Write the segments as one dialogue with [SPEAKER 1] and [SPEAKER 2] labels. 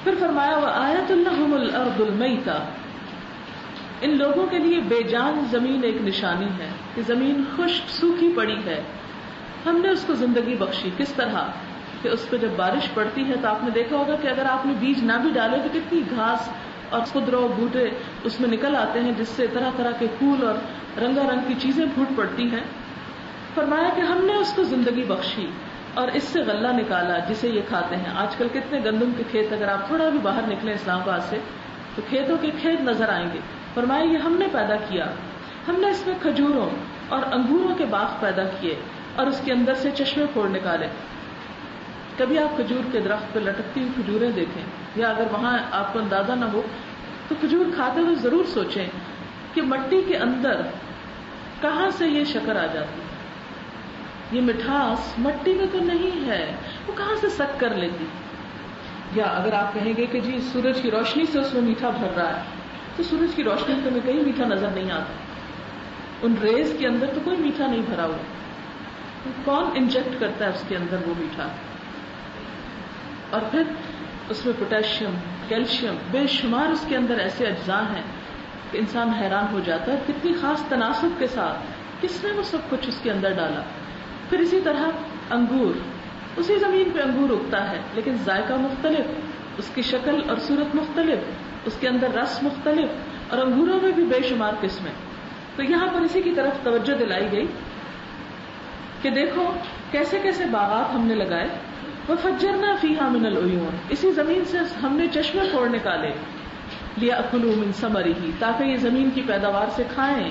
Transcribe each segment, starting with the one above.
[SPEAKER 1] پھر فرمایا وآیۃ لہم الارض المیتہ، ان لوگوں کے لیے بے جان زمین ایک نشانی ہے کہ زمین خشک سوکھی پڑی ہے، ہم نے اس کو زندگی بخشی. کس طرح کہ اس پہ جب بارش پڑتی ہے تو آپ نے دیکھا ہوگا کہ اگر آپ نے بیج نہ بھی ڈالے تو کتنی گھاس اور خضر و بوٹے اس میں نکل آتے ہیں، جس سے طرح طرح کے پھول اور رنگا رنگ کی چیزیں پھوٹ پڑتی ہیں. فرمایا کہ ہم نے اس کو زندگی بخشی اور اس سے غلہ نکالا جسے یہ کھاتے ہیں. آج کل کتنے گندم کے کھیت، اگر آپ تھوڑا بھی باہر نکلیں اسلام آباد سے تو کھیتوں کے کھیت نظر آئیں گے. فرمایا یہ ہم نے پیدا کیا، ہم نے اس میں کھجوروں اور انگوروں کے باغ پیدا کیے اور اس کے اندر سے چشمے پھوڑ نکالے. کبھی آپ کھجور کے درخت پہ لٹکتی ہوئی کھجوریں دیکھیں، یا اگر وہاں آپ کو اندازہ نہ ہو تو کھجور کھاتے ہوئے ضرور سوچیں کہ مٹی کے اندر کہاں سے یہ شکر آ جاتی ہے، یہ مٹھاس مٹی میں تو نہیں ہے، وہ کہاں سے سک کر لیتی. یا اگر آپ کہیں گے کہ جی سورج کی روشنی سے اس میں میٹھا بھر رہا ہے، تو سورج کی روشنی تو ہمیں کہیں میٹھا نظر نہیں آتا، ان ریز کے اندر تو کوئی میٹھا نہیں بھرا ہوا. کون انجیکٹ کرتا ہے اس کے اندر وہ میٹھا؟ اور پھر اس میں پوٹیشیم، کیلشیم، بے شمار اس کے اندر ایسے اجزاء ہیں کہ انسان حیران ہو جاتا ہے کتنی خاص تناسب کے ساتھ کس نے وہ سب کچھ اس کے اندر ڈالا. پھر اسی طرح انگور، اسی زمین پہ انگور اگتا ہے لیکن ذائقہ مختلف، اس کی شکل اور صورت مختلف، اس کے اندر رس مختلف، اور انگوروں میں بھی بے شمار قسمیں. تو یہاں پر اسی کی طرف توجہ دلائی گئی کہ دیکھو کیسے کیسے باغات ہم نے لگائے. وَفَجَّرْنَا فِيهَا مِنَ الْعُيُونِ، اسی زمین سے ہم نے چشمے پھوڑ نکالے. لِيَأْكُلُوا مِن ثَمَرِهِ، تاکہ یہ زمین کی پیداوار سے کھائیں.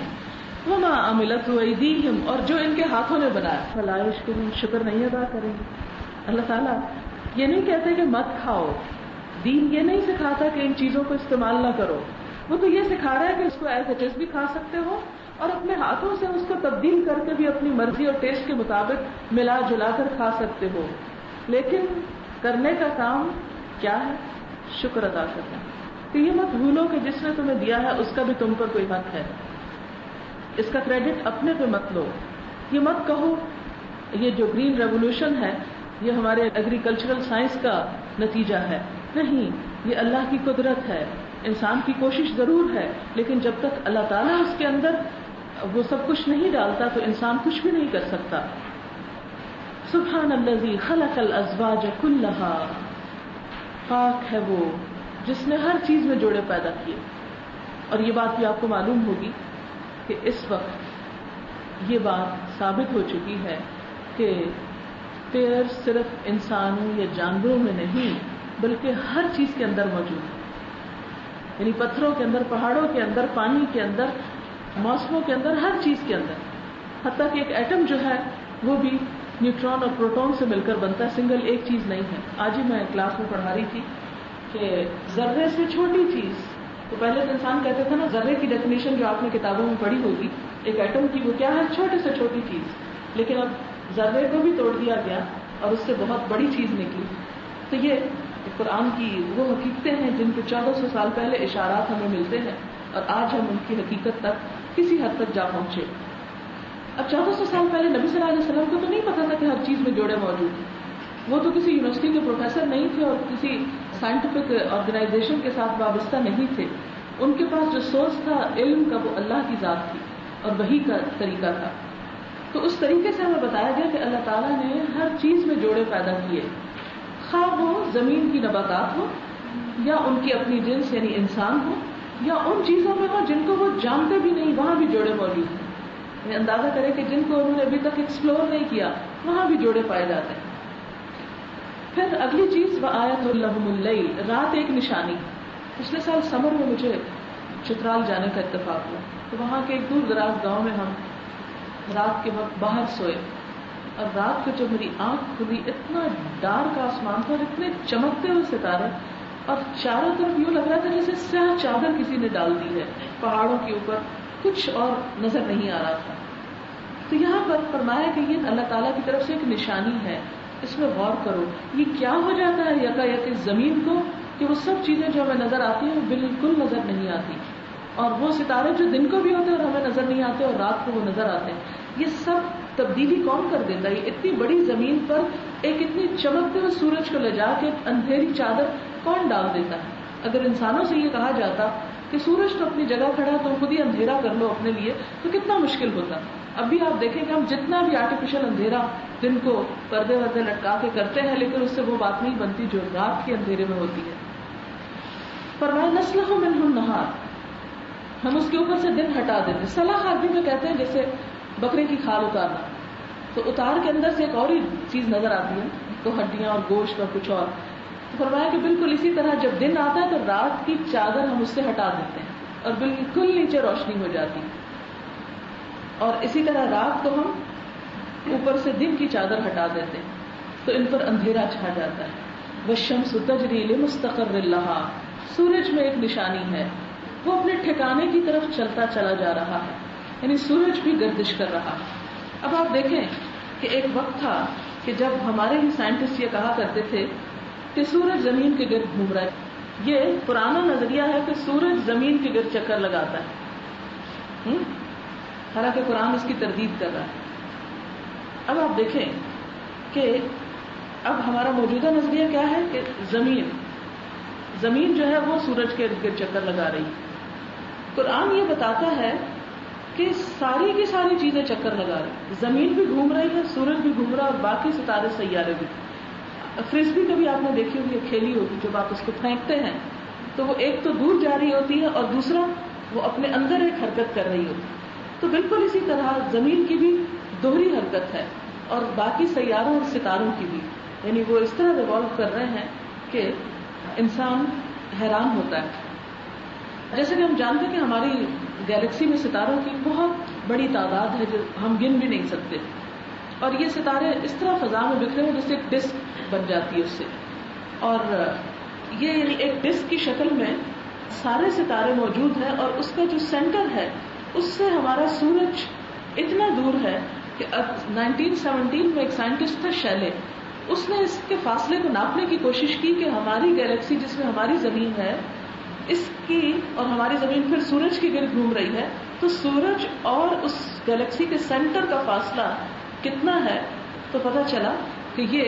[SPEAKER 1] وَمَا عَمِلَتْهُ أَيْدِيهِمْ، اور جو ان کے ہاتھوں نے بنایا. فَلَا يَشْكُرُونَ، شکر نہیں ادا کریں گے. اللہ تعالیٰ یہ نہیں کہتے کہ مت کھاؤ، دین یہ نہیں سکھاتا کہ ان چیزوں کو استعمال نہ کرو، وہ تو یہ سکھا رہا ہے کہ اس کو ایز اٹ از بھی کھا سکتے ہو اور اپنے ہاتھوں سے اس کو تبدیل کر کے بھی اپنی مرضی اور ٹیسٹ کے مطابق ملا جلا کر کھا سکتے ہو. لیکن کرنے کا کام کیا ہے؟ شکر ادا کرنا. تو یہ مت بھولو کہ جس نے تمہیں دیا ہے اس کا بھی تم پر کوئی حق ہے، اس کا کریڈٹ اپنے پہ مت لو. یہ مت کہو یہ جو گرین ریولوشن ہے یہ ہمارے ایگریکلچرل سائنس کا نتیجہ ہے. نہیں، یہ اللہ کی قدرت ہے. انسان کی کوشش ضرور ہے، لیکن جب تک اللہ تعالیٰ اس کے اندر وہ سب کچھ نہیں ڈالتا تو انسان کچھ بھی نہیں کر سکتا. سبحان الذی خلق الازواج کلھا، پاک ہے وہ جس نے ہر چیز میں جوڑے پیدا کیے. اور یہ بات بھی آپ کو معلوم ہوگی کہ اس وقت یہ بات ثابت ہو چکی ہے کہ پیر صرف انسانوں یا جانوروں میں نہیں بلکہ ہر چیز کے اندر موجود ہے. یعنی پتھروں کے اندر، پہاڑوں کے اندر، پانی کے اندر، موسموں کے اندر، ہر چیز کے اندر. حتیٰ کہ ایک ایٹم جو ہے وہ بھی نیوٹرون اور پروٹون سے مل کر بنتا ہے، سنگل ایک چیز نہیں ہے. آج ہی میں کلاس میں پڑھا رہی تھی کہ ذرے سے چھوٹی چیز، تو پہلے تو انسان کہتے تھے نا ذرے کی ڈیفینیشن جو آپ نے کتابوں میں پڑھی ہوگی ایک ایٹم کی، وہ کیا ہے؟ چھوٹے سے چھوٹی چیز. لیکن اب ذرے کو بھی توڑ دیا گیا اور اس سے بہت بڑی چیز نکلی. تو یہ قرآن کی وہ حقیقتیں ہیں جن کے 1400 سال پہلے اشارات ہمیں ملتے ہیں اور آج ہم ان کی حقیقت تک کسی حد تک جا پہنچے. اب 1400 سال پہلے نبی صلی اللہ علیہ وسلم کو تو نہیں پتا تھا کہ ہر چیز میں جوڑے موجود ہیں. وہ تو کسی یونیورسٹی کے پروفیسر نہیں تھے اور کسی سائنٹیفک آرگنائزیشن کے ساتھ وابستہ نہیں تھے. ان کے پاس جو سورس تھا علم کا وہ اللہ کی ذات تھی اور وحی کا طریقہ تھا. تو اس طریقے سے ہمیں بتایا گیا کہ اللہ تعالیٰ نے ہر چیز میں جوڑے پیدا کیے، خواہ وہ زمین کی نباتات ہو یا ان کی اپنی جنس یعنی انسان ہو یا ان چیزوں میں ہو جن کو وہ جانتے بھی نہیں، وہاں بھی جوڑے موجود ہیں. یہ اندازہ کریں کہ جن کو انہوں نے ابھی تک ایکسپلور نہیں کیا وہاں بھی جوڑے پائے جاتے ہیں. پھر اگلی چیز وآیۃ لہم اللیل، رات ایک نشانی. پچھلے سال سمر میں مجھے چترال جانے کا اتفاق ہوا تو وہاں کے ایک دور دراز گاؤں میں ہم رات کے وقت باہر سوئے اور رات کو جب میری آنکھ کھلی اتنا ڈارک آسمان تھا اور اتنے چمکتے ہوئے ستارے اور چاروں طرف یوں لگ رہا تھا جیسے سیاہ چادر کسی نے ڈال دی ہے پہاڑوں کے اوپر، کچھ اور نظر نہیں آ رہا تھا. تو یہاں پر فرمایا کہ یہ اللہ تعالیٰ کی طرف سے ایک نشانی ہے، اس میں غور کرو. یہ کیا ہو جاتا ہے یکا یک اس زمین کو کہ وہ سب چیزیں جو ہمیں نظر آتی ہیں وہ بالکل نظر نہیں آتی، اور وہ ستارے جو دن کو بھی ہوتے ہیں اور ہمیں نظر نہیں آتے اور رات کو وہ نظر آتے ہیں، یہ سب تبدیلی کون کر دیتا ہے؟ اتنی بڑی زمین پر ایک اتنی چمکتے ہوئے سورج کو لے جا کے اندھیری چادر کون ڈال دیتا ہے؟ اگر انسانوں سے یہ کہا جاتا کہ سورج تو اپنی جگہ کھڑا تو خود ہی اندھیرا کر لو اپنے لیے، تو کتنا مشکل ہوتا۔ اب بھی آپ دیکھیں کہ ہم جتنا بھی آرٹیفیشل اندھیرا دن کو پردے وردے لٹکا کے کرتے ہیں، لیکن اس سے وہ بات نہیں بنتی جو رات کے اندھیرے میں ہوتی ہے۔ فرمایا نسلخ منہ النہار، ہم اس کے اوپر سے دن ہٹا دیتے۔ سلخ عربی میں کہتے ہیں جیسے بکرے کی کھال اتارنا، تو اتار کے اندر سے ایک اور ہی چیز نظر آتی ہے، تو ہڈیاں اور گوشت اور کچھ اور۔ تو فرمایا کہ بالکل اسی طرح جب دن آتا ہے تو رات کی چادر ہم اس سے ہٹا دیتے ہیں اور بالکل نیچے روشنی ہو جاتی، اور اسی طرح رات کو ہم اوپر سے دن کی چادر ہٹا دیتے ہیں تو ان پر اندھیرا چھا جاتا ہے۔ والشمس تجری لمستقر لہا، سورج میں ایک نشانی ہے، وہ اپنے ٹھکانے کی طرف چلتا چلا جا رہا ہے، یعنی سورج بھی گردش کر رہا ہے۔ اب آپ دیکھیں کہ ایک وقت تھا کہ جب ہمارے ہی سائنٹسٹ یہ کہا کرتے تھے کہ سورج زمین کے گرد گھوم رہا ہے۔ یہ پرانا نظریہ ہے کہ سورج زمین کے گرد چکر لگاتا ہے، حالانکہ قرآن اس کی تردید کر رہا ہے۔ اب آپ دیکھیں کہ اب ہمارا موجودہ نظریہ کیا ہے کہ زمین جو ہے وہ سورج کے ارد گرد چکر لگا رہی ہے۔ قرآن یہ بتاتا ہے کہ ساری کی ساری چیزیں چکر لگا رہی، زمین بھی گھوم رہی ہے، سورج بھی گھوم رہا ہے، اور باقی ستارے سیارے بھی۔ فرسبی کبھی آپ نے دیکھی ہوگی، کھیلی ہوگی، جب آپ اس کو پھینکتے ہیں تو وہ ایک تو دور جا رہی ہوتی ہے اور دوسرا وہ اپنے اندر ایک حرکت کر رہی ہوتی ہے۔ تو بالکل اسی طرح زمین کی بھی دوہری حرکت ہے اور باقی سیاروں اور ستاروں کی بھی، یعنی وہ اس طرح ریوالو کر رہے ہیں کہ انسان حیران ہوتا ہے۔ جیسے کہ ہم جانتے ہیں کہ ہماری گیلیکسی میں ستاروں کی بہت بڑی تعداد ہے جو ہم گن بھی نہیں سکتے، اور یہ ستارے اس طرح فضا میں بکھرے ہوئے جیسے ایک ڈسک بن جاتی ہے اس سے، اور یہ یعنی ایک ڈسک کی شکل میں سارے ستارے موجود ہیں، اور اس کا جو سینٹر ہے اس سے ہمارا سورج اتنا دور ہے کہ اب 1917 میں ایک سائنٹسٹ تھا شیلے، اس نے اس کے فاصلے کو ناپنے کی کوشش کی کہ ہماری گیلیکسی جس میں ہماری زمین ہے اس کی اور ہماری زمین پھر سورج کے گرد گھوم رہی ہے، تو سورج اور اس گیلیکسی کے سینٹر کا فاصلہ کتنا ہے، تو پتہ چلا کہ یہ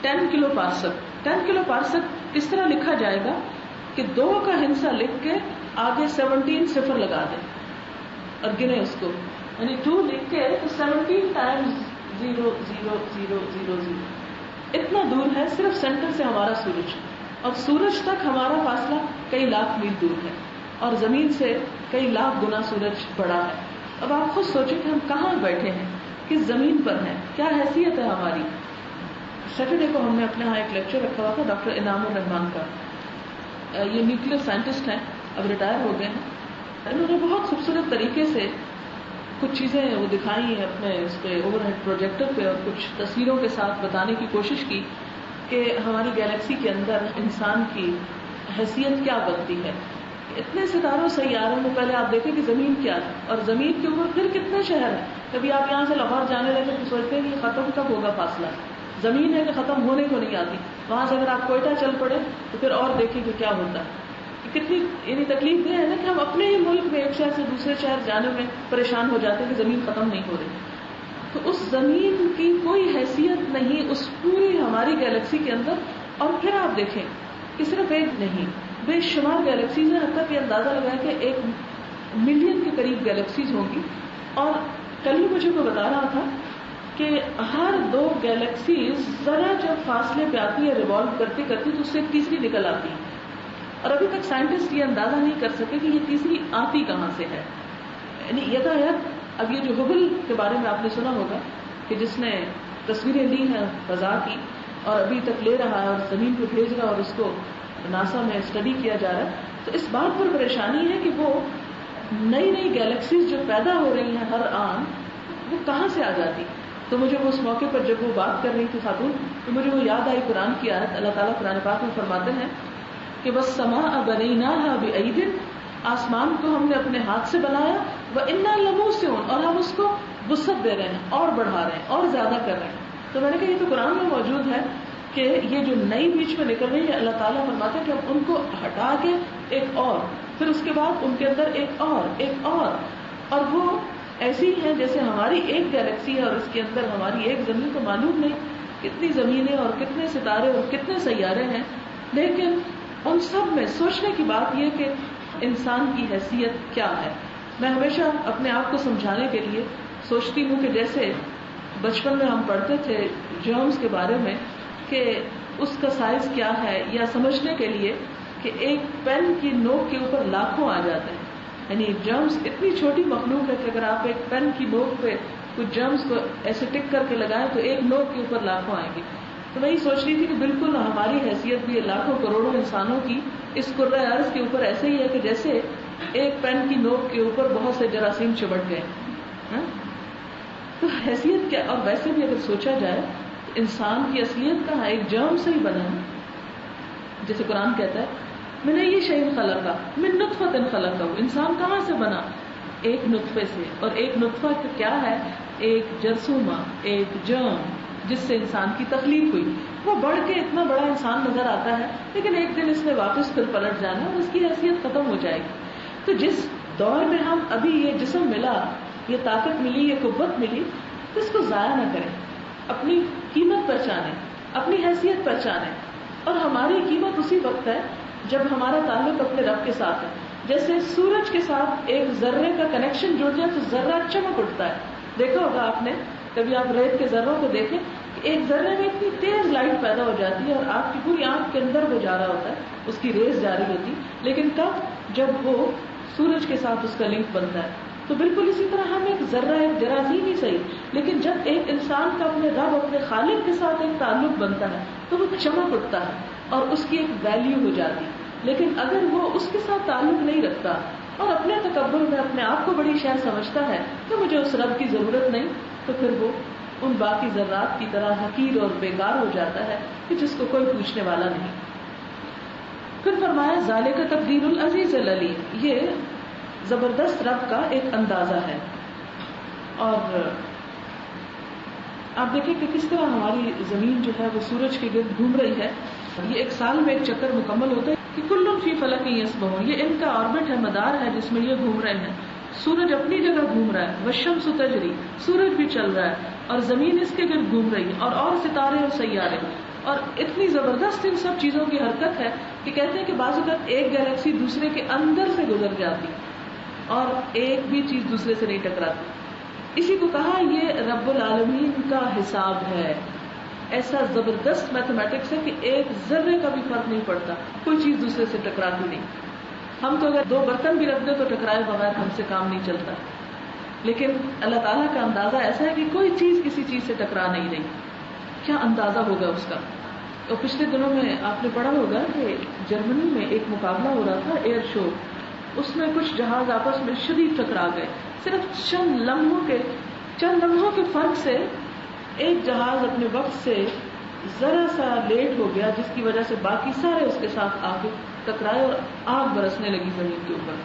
[SPEAKER 1] 10 کلو پارسک۔ 10 کلو پارسک کس طرح لکھا جائے گا کہ 2 کا ہندسہ لکھ کے آگے 17 صفر لگا دیں اور گنے اس کو، یعنی 2 لکھ کے 17 ٹائمز 0 0 0 0 0، اتنا دور ہے صرف سینٹر سے ہمارا سورج، اور سورج تک ہمارا فاصلہ کئی لاکھ میل دور ہے، اور زمین سے کئی لاکھ گنا سورج بڑا ہے۔ اب آپ خود سوچیں کہ ہم کہاں بیٹھے ہیں، کس زمین پر ہیں، کیا حیثیت ہے ہماری۔ سیٹرڈے کو ہم نے اپنے ہاں ایک لیکچر رکھا ہوا تھا ڈاکٹر انعام الرحمان کا، یہ نیوکلیر سائنٹسٹ ہیں، اب ریٹائر ہو گئے ہیں۔ انہوں نے بہت خوبصورت طریقے سے کچھ چیزیں وہ دکھائی ہیں اپنے اس پہ اوور ہیڈ پروجیکٹر پہ، اور کچھ تصویروں کے ساتھ بتانے کی کوشش کی کہ ہماری گیلیکسی کے اندر انسان کی حیثیت کیا بنتی ہے۔ اتنے ستاروں سیاروں میں پہلے آپ دیکھیں کہ زمین کیا ہے، اور زمین کے اوپر پھر کتنے شہر ہیں۔ کبھی آپ یہاں سے لاہور جانے لگے تو سوچتے ہیں کہ ختم کب ہوگا فاصلہ، زمین ہے کہ ختم ہونے کو نہیں آتی، وہاں سے اگر آپ کوئٹہ چل پڑے تو پھر اور دیکھیں کہ کیا ہوتا ہے۔ کتنی یعنی تکلیف دہ ہے نا کہ ہم اپنے ہی ملک میں ایک شہر سے دوسرے شہر جانے میں پریشان ہو جاتے ہیں کہ زمین ختم نہیں ہو رہی۔ تو اس زمین کی کوئی حیثیت نہیں اس پوری ہماری گیلیکسی کے اندر، اور پھر آپ دیکھیں کہ صرف ایک نہیں بے شمار گیلیکسیز ہیں، حتیٰ کہ اندازہ لگایا کہ 1 ملین کے قریب گیلیکسیز ہوں گی، اور کل ہی مجھے کوئی بتا رہا تھا کہ ہر 2 گیلیکسیز ذرا جب فاصلے پہ آتی ہے ریوالو کرتی کرتی تو اس سے ایک تیسری نکل آتی ہے، اور ابھی تک سائنٹسٹ یہ اندازہ نہیں کر سکے کہ یہ تیسری آتی کہاں سے ہے۔ یعنی اب یہ جو ہبل کے بارے میں آپ نے سنا ہوگا کہ جس نے تصویریں لی ہیں فضا کی اور ابھی تک لے رہا ہے اور زمین پہ بھیج رہا ہے اور اس کو ناسا میں اسٹڈی کیا جا رہا ہے، تو اس بات پر پریشانی ہے کہ وہ نئی نئی گیلیکسیز جو پیدا ہو رہی ہیں ہر آن، وہ کہاں سے آ جاتی۔ تو مجھے وہ اس موقع پر جب وہ بات کر رہی تھی خاتون، تو مجھے وہ یاد آئی قرآن کی آیت، اللہ تعالیٰ قرآن پاک میں فرماتے ہیں کہ وَالسَّمَاءَ بَنَيْنَاهَا بِأَيْدٍ، آسمان کو ہم نے اپنے ہاتھ سے بنایا، وَإِنَّا لَمُوسِعُونَ، اور ہم اس کو وسعت دے رہے ہیں اور بڑھا رہے ہیں اور زیادہ کر رہے ہیں۔ تو میں نے کہا یہ تو قرآن میں موجود ہے کہ یہ جو نئی بیچ میں نکل رہی ہے، اللہ تعالیٰ فرماتے ہیں کہ ہم ان کو ہٹا کے ایک اور، پھر اس کے بعد ان کے اندر ایک اور، اور وہ ایسی ہی ہیں جیسے ہماری ایک گیلیکسی ہے اور اس کے اندر ہماری ایک زمین، تو معلوم نہیں کتنی زمینیں اور کتنے ستارے اور کتنے سیارے ہیں. لیکن ان سب میں سوچنے کی بات یہ کہ انسان کی حیثیت کیا ہے. میں ہمیشہ اپنے آپ کو سمجھانے کے لیے سوچتی ہوں کہ جیسے بچپن میں ہم پڑھتے تھے جرمز کے بارے میں کہ اس کا سائز کیا ہے، یا سمجھنے کے لیے کہ ایک پین کی نوک کے اوپر لاکھوں آ جاتے ہیں. یعنی جرمز اتنی چھوٹی مخلوق ہے کہ اگر آپ ایک پین کی نوک پہ کچھ جرمز کو ایسے ٹک کر کے لگائیں تو ایک نوک کے اوپر لاکھوں آئیں گے. تو میں یہ سوچ رہی تھی کہ بالکل ہماری حیثیت بھی لاکھوں کروڑوں انسانوں کی اس کرۂ ارض کے اوپر ایسے ہی ہے کہ جیسے ایک پین کی نوک کے اوپر بہت سے جراثیم چمٹ گئے. تو حیثیت کیا؟ اور ویسے بھی اگر سوچا جائے تو انسان کی اصلیت کہاں؟ ایک جرم سے ہی بنا ہے. جیسے قرآن کہتا ہے من ای شیء خلقہ من نطفۃ خلقہ، انسان کہاں سے بنا؟ ایک نطفے سے. اور ایک نطفہ کیا ہے؟ ایک جرثومہ، ایک جرم جس سے انسان کی تخلیق ہوئی. وہ بڑھ کے اتنا بڑا انسان نظر آتا ہے، لیکن ایک دن اس نے واپس پھر پلٹ جانا اور اس کی حیثیت ختم ہو جائے گی. تو جس دور میں ہم ابھی یہ جسم ملا، یہ طاقت ملی، یہ قوت ملی، تو اس کو ضائع نہ کریں. اپنی قیمت پہچانیں، اپنی حیثیت پہچانیں. اور ہماری قیمت اسی وقت ہے جب ہمارا تعلق اپنے رب کے ساتھ ہے. جیسے سورج کے ساتھ ایک ذرے کا کنیکشن جڑ جائے تو ذرہ چمک اٹھتا ہے. دیکھا ہوگا آپ نے، کبھی آپ ریت کے ذروں کو دیکھیں کہ ایک ذرے میں اتنی تیز لائٹ پیدا ہو جاتی ہے اور آپ کی پوری آنکھ کے اندر وہ جا رہا ہوتا ہے، اس کی ریز جاری ہوتی. لیکن کب؟ جب وہ سورج کے ساتھ اس کا لنک بنتا ہے. تو بالکل اسی طرح ہم ایک ذرہ، ایک جراثیم ہی صحیح، لیکن جب ایک انسان کا اپنے رب، اپنے خالق کے ساتھ ایک تعلق بنتا ہے تو وہ چمک اٹھتا ہے اور اس کی ایک ویلیو ہو جاتی. لیکن اگر وہ اس کے ساتھ تعلق نہیں رکھتا اور اپنے تکبر میں اپنے آپ کو بڑی شے سمجھتا ہے کہ مجھے اس رب کی ضرورت نہیں، تو پھر وہ ان باقی ذرات کی طرح حقیر اور بیکار ہو جاتا ہے کہ جس کو کوئی پوچھنے والا نہیں. پھر فرمایا ذالک تقدیر العزیز العلیم، یہ زبردست رب کا ایک اندازہ ہے. اور آپ دیکھیں کہ کس طرح ہماری زمین جو ہے وہ سورج کے گرد گھوم رہی ہے. یہ ایک سال میں ایک چکر مکمل ہوتا ہے کہ کل فی فلک یسبحون، یہ ان کا آربٹ ہے، مدار ہے جس میں یہ گھوم رہے ہیں. سورج اپنی جگہ گھوم رہا ہے، والشمس تجری، سورج بھی چل رہا ہے اور زمین اس کے گرد گھوم رہی ہے، اور ستارے اور سیارے. اور اتنی زبردست ان سب چیزوں کی حرکت ہے کہ کہتے ہیں کہ بعض اوقات ایک گیلیکسی دوسرے کے اندر سے گزر جاتی اور ایک بھی چیز دوسرے سے نہیں ٹکراتی. اسی کو کہا یہ رب العالمین کا حساب ہے. ایسا زبردست میتھمیٹکس ہے کہ ایک ذرے کا بھی فرق نہیں پڑتا، کوئی چیز دوسرے سے ٹکراتی نہیں. ہم تو اگر 2 برتن بھی رکھ دیں تو ٹکرائے بغیر ہم سے کام نہیں چلتا، لیکن اللہ تعالیٰ کا اندازہ ایسا ہے کہ کوئی چیز کسی چیز سے ٹکرا نہیں رہی. کیا اندازہ ہوگا اس کا. تو پچھلے دنوں میں آپ نے پڑھا ہوگا کہ جرمنی میں ایک مقابلہ ہو رہا تھا ایئر شو. اس میں کچھ جہاز آپس میں شدید ٹکرا گئے. صرف چند لمحوں کے فرق سے ایک جہاز اپنے وقت سے ذرا سا لیٹ ہو گیا، جس کی وجہ سے باقی سارے اس کے ساتھ آ کے ٹکرائے اور آگ برسنے لگی زمین کے اوپر.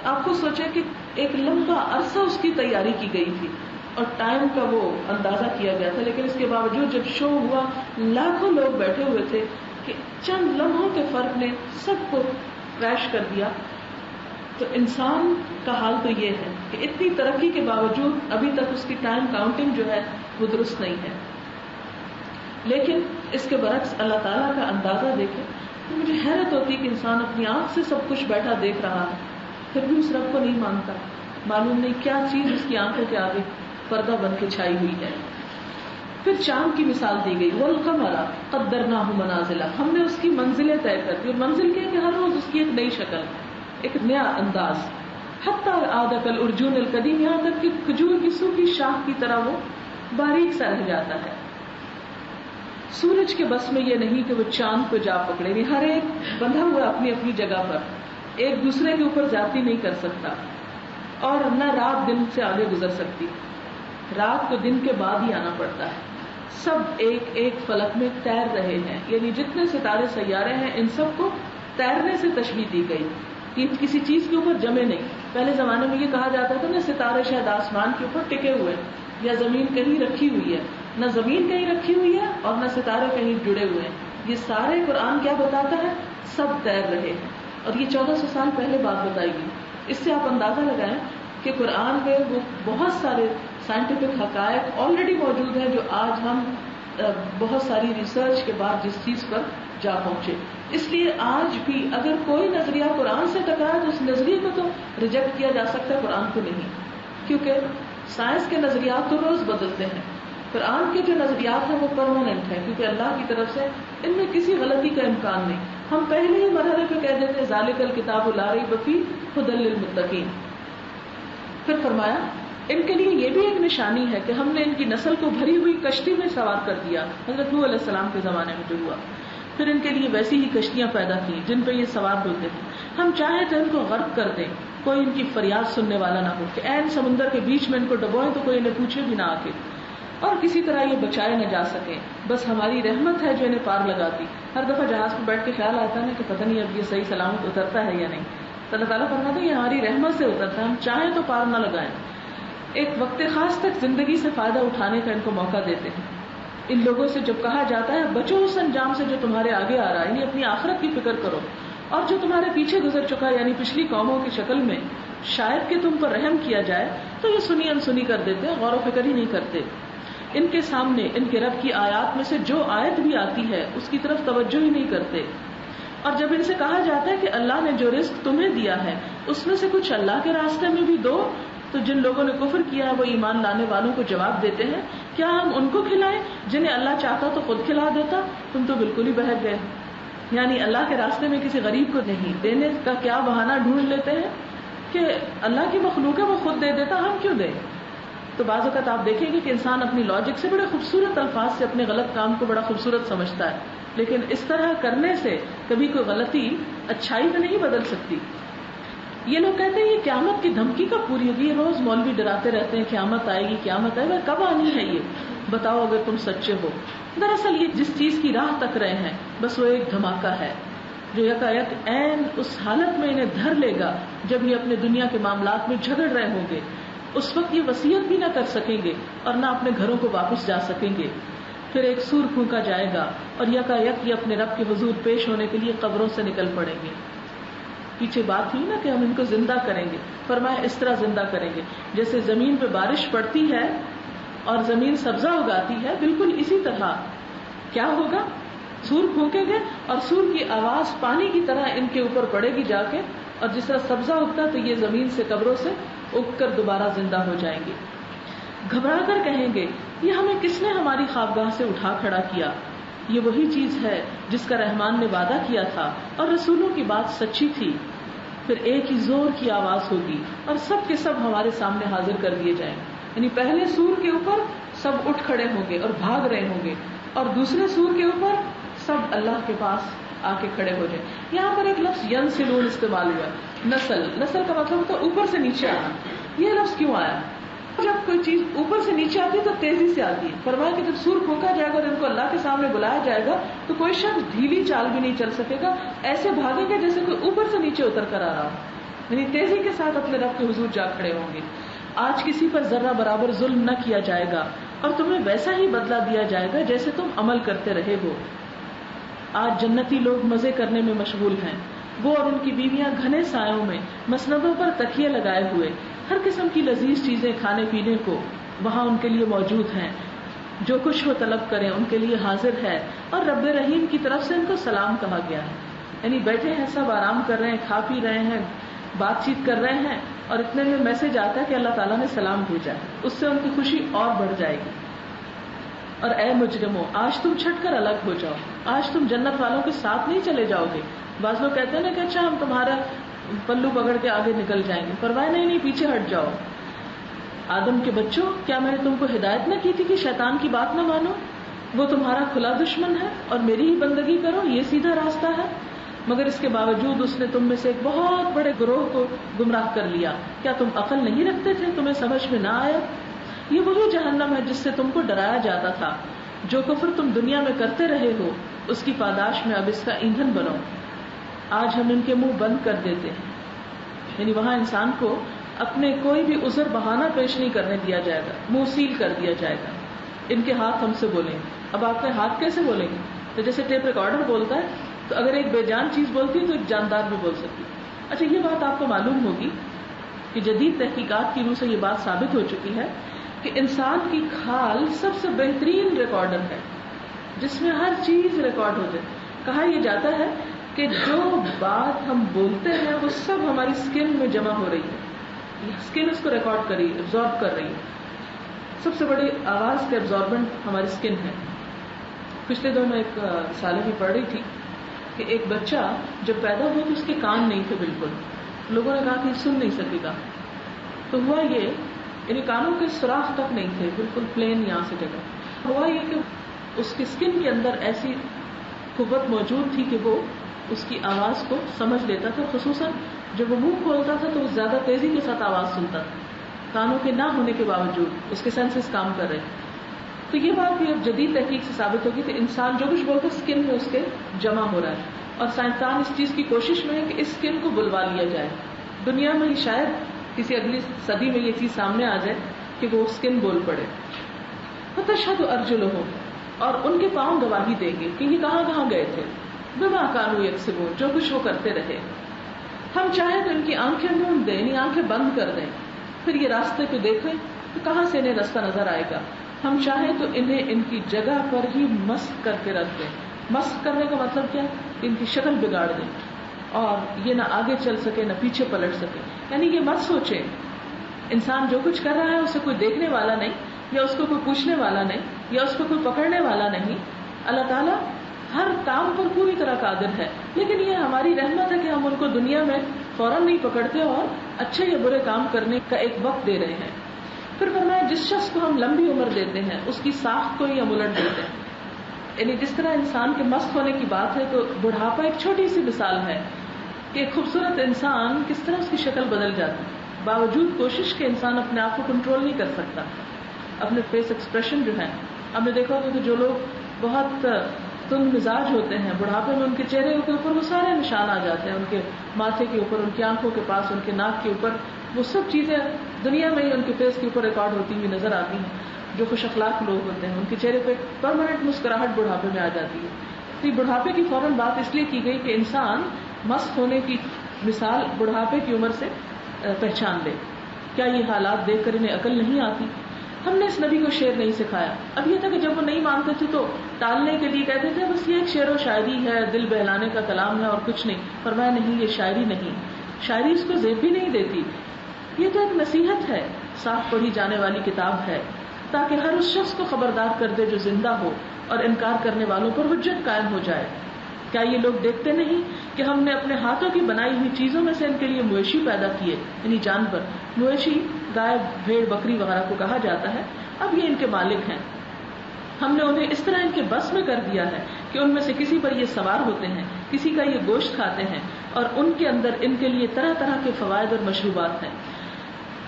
[SPEAKER 1] آپ کو سوچیں کہ ایک لمبا عرصہ اس کی تیاری کی گئی تھی اور ٹائم کا وہ اندازہ کیا گیا تھا، لیکن اس کے باوجود جب شو ہوا لاکھوں لوگ بیٹھے ہوئے تھے کہ چند لمحوں کے فرق نے سب کو کریش کر دیا. تو انسان کا حال تو یہ ہے کہ اتنی ترقی کے باوجود ابھی تک اس کی ٹائم کاؤنٹنگ جو ہے وہ درست نہیں ہے. لیکن اس کے برعکس اللہ تعالیٰ کا اندازہ دیکھیں تو مجھے حیرت ہوتی کہ انسان اپنی آنکھ سے سب کچھ بیٹھا دیکھ رہا ہے، پھر بھی اس رب کو نہیں مانتا. معلوم نہیں کیا چیز اس کی آنکھوں کے آگے پردہ بن کے چھائی ہوئی ہے. پھر چاند کی مثال دی گئی، والقمر قدرناہ منازل، ہم نے اس کی منزلیں طے کر دی. اور منزل کیا کہ ہر روز اس کی ایک نئی شکل، ایک نیا انداز. حتی عاد کالعرجون القدیم، یہاں تک کہ کھجور کی سوکھی شاخ کی طرح وہ باریک سا رہ جاتا ہے. سورج کے بس میں یہ نہیں کہ وہ چاند کو جا پکڑے، نہیں، ہر ایک بندھا ہوا اپنی اپنی جگہ پر، ایک دوسرے کے اوپر زیادتی نہیں کر سکتا. اور نہ رات دن سے آگے گزر سکتی، رات کو دن کے بعد ہی آنا پڑتا ہے. سب ایک ایک فلک میں تیر رہے ہیں، یعنی جتنے ستارے سیارے ہیں ان سب کو تیرنے سے تشبیہ دی گئی کہ کسی چیز کے اوپر جمے نہیں. پہلے زمانے میں یہ کہا جاتا تھا نا ستارے شاید آسمان کے اوپر ٹکے ہوئے یا زمین کہیں رکھی ہوئی ہے. نہ زمین کہیں رکھی ہوئی ہے اور نہ ستارے کہیں جڑے ہوئے ہیں. یہ سارے قرآن کیا بتاتا ہے؟ سب تیر رہے ہیں. اور یہ 1400 سال پہلے بات بتائی گئی. اس سے آپ اندازہ لگائیں کہ قرآن میں وہ بہت سارے سائنٹیفک حقائق آلریڈی موجود ہیں جو آج ہم بہت ساری ریسرچ کے بعد جس چیز پر جا پہنچے. اس لیے آج بھی اگر کوئی نظریہ قرآن سے ٹکرائے تو اس نظریے کو تو ریجیکٹ کیا جا سکتا ہے, قرآن کو نہیں, کیونکہ سائنس کے نظریات تو روز بدلتے ہیں. قرآن کے جو نظریات ہیں وہ پرماننٹ ہیں, کیونکہ اللہ کی طرف سے ان میں کسی غلطی کا امکان نہیں. ہم پہلے ہی مرحلے پہ کہہ دیتے ہیں ذالک الکتاب لا ریب فیہ ھدی للمتقین. پھر فرمایا ان کے لیے یہ بھی ایک نشانی ہے کہ ہم نے ان کی نسل کو بھری ہوئی کشتی میں سوار کر دیا, حضرت نوح علیہ السلام کے زمانے میں جو ہوا. پھر ان کے لیے ویسی ہی کشتیاں پیدا کی جن پہ یہ سوار ہوتے ہیں. ہم چاہیں تو ان کو غرق کر دیں, کوئی ان کی فریاد سننے والا نہ ہو, کہ عین سمندر کے بیچ میں ان کو ڈبوئیں تو کوئی انہیں پوچھے بھی نہ آ کے, اور کسی طرح یہ بچائے نہ جا سکیں. بس ہماری رحمت ہے جو انہیں پار لگاتی. ہر دفعہ جہاز پہ بیٹھ کے خیال آتا ہے کہ پتہ نہیں اب یہ صحیح سلامت اترتا ہے یا نہیں. اللہ تعالیٰ فرماتے ہیں یہ ہماری رحمت سے اترتا ہے, ہم چاہیں تو پار نہ لگائیں. ایک وقت خاص تک زندگی سے فائدہ اٹھانے کا ان کو موقع دیتے ہیں. ان لوگوں سے جب کہا جاتا ہے بچو اس انجام سے جو تمہارے آگے آ رہا ہے, یعنی اپنی آخرت کی فکر کرو, اور جو تمہارے پیچھے گزر چکا یعنی پچھلی قوموں کی شکل میں شاید کہ تم پر رحم کیا جائے, تو یہ سنی انسنی کر دیتے ہیں, غور و فکر ہی نہیں کرتے. ان کے سامنے ان کے رب کی آیات میں سے جو آیت بھی آتی ہے اس کی طرف توجہ ہی نہیں کرتے. اور جب ان سے کہا جاتا ہے کہ اللہ نے جو رزق تمہیں دیا ہے اس میں سے کچھ اللہ کے راستے میں بھی دو, تو جن لوگوں نے کفر کیا ہے وہ ایمان لانے والوں کو جواب دیتے ہیں کیا ہم ان کو کھلائیں جنہیں اللہ چاہتا تو خود کھلا دیتا, تم تو بالکل ہی بہک گئے. یعنی اللہ کے راستے میں کسی غریب کو نہیں دینے کا کیا بہانہ ڈھونڈ لیتے ہیں کہ اللہ کی مخلوق ہے وہ خود دے دیتا, ہم کیوں دیں. تو بعض اوقات آپ دیکھیں گے کہ انسان اپنی لاجک سے بڑے خوبصورت الفاظ سے اپنے غلط کام کو بڑا خوبصورت سمجھتا ہے, لیکن اس طرح کرنے سے کبھی کوئی غلطی اچھائی میں نہیں بدل سکتی. یہ لوگ کہتے ہیں یہ قیامت کی دھمکی کب پوری ہوگی, یہ روز مولوی ڈراتے رہتے ہیں قیامت آئے گی قیامت آئے گی, کب آنی ہے یہ بتاؤ اگر تم سچے ہو. دراصل یہ جس چیز کی راہ تک رہے ہیں بس وہ ایک دھماکہ ہے جو یکایک عین اس حالت میں انہیں دھر لے گا جب یہ اپنے دنیا کے معاملات میں جھگڑ رہے ہوں گے. اس وقت یہ وصیت بھی نہ کر سکیں گے اور نہ اپنے گھروں کو واپس جا سکیں گے. پھر ایک سور پھونکا جائے گا اور یکایک یہ اپنے رب کے حضور پیش ہونے کے لیے قبروں سے نکل پڑیں گے. پیچھے بات ہوئی نا کہ ہم ان کو زندہ کریں گے, فرمایا اس طرح زندہ کریں گے جیسے زمین پہ بارش پڑتی ہے اور زمین سبزہ اگاتی ہے, بالکل اسی طرح کیا ہوگا, سور پھونکیں گے اور سور کی آواز پانی کی طرح ان کے اوپر پڑے گی جا کے, اور جس طرح سبزہ اگتا تو یہ زمین سے قبروں سے اگ کر دوبارہ زندہ ہو جائیں گے. گھبرا کر کہیں گے یہ ہمیں کس نے ہماری خوابگاہ سے اٹھا کھڑا کیا, یہ وہی چیز ہے جس کا رحمان نے وعدہ کیا تھا اور رسولوں کی بات سچی تھی. پھر ایک ہی زور کی آواز ہوگی اور سب کے سب ہمارے سامنے حاضر کر دیے جائیں. یعنی پہلے سور کے اوپر سب اٹھ کھڑے ہوں گے اور بھاگ رہے ہوں گے, اور دوسرے سور کے اوپر سب اللہ کے پاس آ کے کھڑے ہو جائیں. یہاں پر ایک لفظ ینسلون استعمال ہوا, نسل کا مطلب ہوتا ہے اوپر سے نیچے آنا. یہ لفظ کیوں آیا؟ جب کوئی چیز اوپر سے نیچے آتی ہے تو تیزی سے آتی ہے. فرمایا کہ جب سور پھونکا جائے گا اور ان کو اللہ کے سامنے بلایا جائے گا تو کوئی شخص ڈھیلی چال بھی نہیں چل سکے گا, ایسے بھاگے گا جیسے کوئی اوپر سے نیچے اتر کر آ رہا ہو, یعنی تیزی کے ساتھ اپنے رب کے حضور جا کھڑے ہوں گے. آج کسی پر ذرہ برابر ظلم نہ کیا جائے گا اور تمہیں ویسا ہی بدلہ دیا جائے گا جیسے تم عمل کرتے رہے ہو. آج جنتی لوگ مزے کرنے میں مشغول ہیں, وہ اور ان کی بیویاں گھنے سایوں میں مسندوں پر تکیے لگائے ہوئے ہر قسم کی لذیذ چیزیں کھانے پینے کو وہاں ان کے لیے موجود ہیں. جو کچھ وہ طلب کریں ان کے لیے حاضر ہے, اور رب رحیم کی طرف سے ان کو سلام کہا گیا ہے. یعنی بیٹھے ہیں سب آرام کر رہے ہیں, کھا پی رہے ہیں, بات چیت کر رہے ہیں, اور اتنے میں میسج آتا ہے کہ اللہ تعالیٰ نے سلام بھیجا ہے. اس سے ان کی خوشی اور بڑھ جائے گی. اور اے مجرموں آج تم چھٹ کر الگ ہو جاؤ, آج تم جنت والوں کے ساتھ نہیں چلے جاؤ گے. بعض لوگ کہتے ہیں نا کہ اچھا ہم تمہارا پلو پکڑ کے آگے نکل جائیں گے. فرمایا نہیں, پیچھے ہٹ جاؤ. آدم کے بچوں, کیا میں نے تم کو ہدایت نہ کی تھی کہ شیطان کی بات نہ مانو؟ وہ تمہارا کھلا دشمن ہے اور میری ہی بندگی کرو, یہ سیدھا راستہ ہے. مگر اس کے باوجود اس نے تم میں سے ایک بہت بڑے گروہ کو گمراہ کر لیا. کیا تم عقل نہیں رکھتے تھے؟ تمہیں سمجھ میں نہ آیا؟ یہ وہی جہنم ہے جس سے تم کو ڈرایا جاتا تھا. جو کفر تم دنیا میں کرتے رہے ہو اس کی پاداش میں اب اس کا ایندھن بنو. آج ہم ان کے منہ بند کر دیتے ہیں, یعنی وہاں انسان کو اپنے کوئی بھی عذر بہانہ پیش نہیں کرنے دیا جائے گا, منہ سیل کر دیا جائے گا. ان کے ہاتھ ہم سے بولیں گے. اب آپ کے ہاتھ کیسے بولیں گے؟ تو جیسے ٹیپ ریکارڈر بولتا ہے, تو اگر ایک بے جان چیز بولتی ہے تو ایک جاندار بھی بول سکتی ہے. اچھا یہ بات آپ کو معلوم ہوگی کہ جدید تحقیقات کی روح سے یہ بات ثابت ہو چکی ہے کہ انسان کی کھال سب سے بہترین ریکارڈر ہے جس میں ہر چیز ریکارڈ ہو جائے. کہا یہ جاتا ہے کہ جو بات ہم بولتے ہیں وہ سب ہماری اسکن میں جمع ہو رہی ہے. اسکن اس کو ریکارڈ کر رہی ہے, ایبزارب کر رہی ہے. سب سے بڑی آواز کا ایبزاربنٹ ہماری اسکن ہے. پچھلے دنوں میں ایک رسالے میں پڑھ رہی تھی کہ ایک بچہ جب پیدا ہوا تو اس کے کان نہیں تھے بالکل. لوگوں نے کہا کہ سن نہیں سکے گا. تو ہوا یہ, یعنی کانوں کے سوراخ تک نہیں تھے, بالکل پلین یہاں سے جگہ. ہوا یہ کہ اس کی اسکن کے اندر ایسی قوت موجود تھی کہ وہ اس کی آواز کو سمجھ لیتا تھا. خصوصاً جب وہ منہ کھولتا تھا تو وہ زیادہ تیزی کے ساتھ آواز سنتا تھا. کانوں کے نہ ہونے کے باوجود اس کے سینسز کام کر رہے. تو یہ بات بھی اب جدید تحقیق سے ثابت ہوگی کہ انسان جو کچھ بولتا ہے اسکن میں اس کے جمع ہو رہا ہے. اور سائنسدان اس چیز کی کوشش میں ہے کہ اس اسکن کو بلوا لیا جائے. دنیا میں ہی شاید کسی اگلی صدی میں یہ چیز سامنے آ جائے کہ وہ اسکن بول پڑے. فتشہد ارجلہم, اور ان کے پاؤں گواہی دیں گے کہ یہ کہاں کہاں گئے تھے. بما کانوا یکسبون, جو کچھ وہ کرتے رہے. ہم چاہیں تو ان کی آنکھیں موند دیں, یعنی آنکھیں بند کر دیں, پھر یہ راستے پہ دیکھیں تو کہاں سے انہیں راستہ نظر آئے گا. ہم چاہیں تو انہیں ان کی جگہ پر ہی مسخ کر کے رکھ دیں. مسخ کرنے کا مطلب کیا, ان کی شکل بگاڑ دیں اور یہ نہ آگے چل سکے نہ پیچھے پلٹ سکے. یعنی یہ مت سوچیں انسان جو کچھ کر رہا ہے اسے کوئی دیکھنے والا نہیں, یا اس کو کوئی پوچھنے والا نہیں, یا اس کو کوئی پکڑنے والا نہیں. اللہ تعالیٰ ہر کام پر پوری طرح قادر ہے, لیکن یہ ہماری رحمت ہے کہ ہم ان کو دنیا میں فوراً نہیں پکڑتے اور اچھے یا برے کام کرنے کا ایک وقت دے رہے ہیں. پھر فرمایا جس شخص کو ہم لمبی عمر دیتے ہیں اس کی ساخت کو ہی ہم الٹ دیتے ہیں. یعنی جس طرح انسان کے مست ہونے کی بات ہے تو بڑھاپا ایک چھوٹی سی مثال ہے کہ ایک خوبصورت انسان کس طرح اس کی شکل بدل جاتی ہے. باوجود کوشش کے انسان اپنے آپ کو کنٹرول نہیں کر سکتا. اپنے فیس ایکسپریشن جو ہے, ہم نے دیکھا ہوگا کہ جو لوگ بہت تند مزاج ہوتے ہیں بڑھاپے میں ان کے چہرے کے اوپر وہ سارے نشان آ جاتے ہیں. ان کے ماتھے کے اوپر, ان کی آنکھوں کے پاس, ان کے ناک کے اوپر, وہ سب چیزیں دنیا میں ہی ان کے فیس کے اوپر ریکارڈ ہوتی ہوئی نظر آتی ہیں. جو خوش اخلاق لوگ ہوتے ہیں ان کے چہرے پہ پرماننٹ مسکراہٹ بڑھاپے میں آ جاتی ہے. تو بڑھاپے کی فوراً بات اس لیے کی گئی کہ انسان مست ہونے کی مثال بڑھاپے کی عمر سے پہچان لے. کیا یہ حالات دیکھ کر انہیں عقل نہیں آتی؟ ہم نے اس نبی کو شعر نہیں سکھایا. اب یہ تھا کہ جب وہ نہیں مانتے تھے تو ٹالنے کے لیے کہتے تھے بس یہ ایک شعر و شاعری ہے, دل بہلانے کا کلام ہے اور کچھ نہیں. فرمایا نہیں, یہ شاعری نہیں. شاعری اس کو زیب بھی نہیں دیتی. یہ تو ایک نصیحت ہے, صاف پڑھی جانے والی کتاب ہے تاکہ ہر اس شخص کو خبردار کر دے جو زندہ ہو اور انکار کرنے والوں پر حجت قائم ہو جائے. کیا یہ لوگ دیکھتے نہیں کہ ہم نے اپنے ہاتھوں کی بنائی ہوئی چیزوں میں سے ان کے لیے مویشی پیدا کیے, یعنی جانور. مویشی گائے, بھیڑ, بکری وغیرہ کو کہا جاتا ہے. اب یہ ان کے مالک ہیں. ہم نے انہیں اس طرح ان کے بس میں کر دیا ہے کہ ان میں سے کسی پر یہ سوار ہوتے ہیں, کسی کا یہ گوشت کھاتے ہیں, اور ان کے اندر ان کے لیے طرح طرح کے فوائد اور مشروبات ہیں.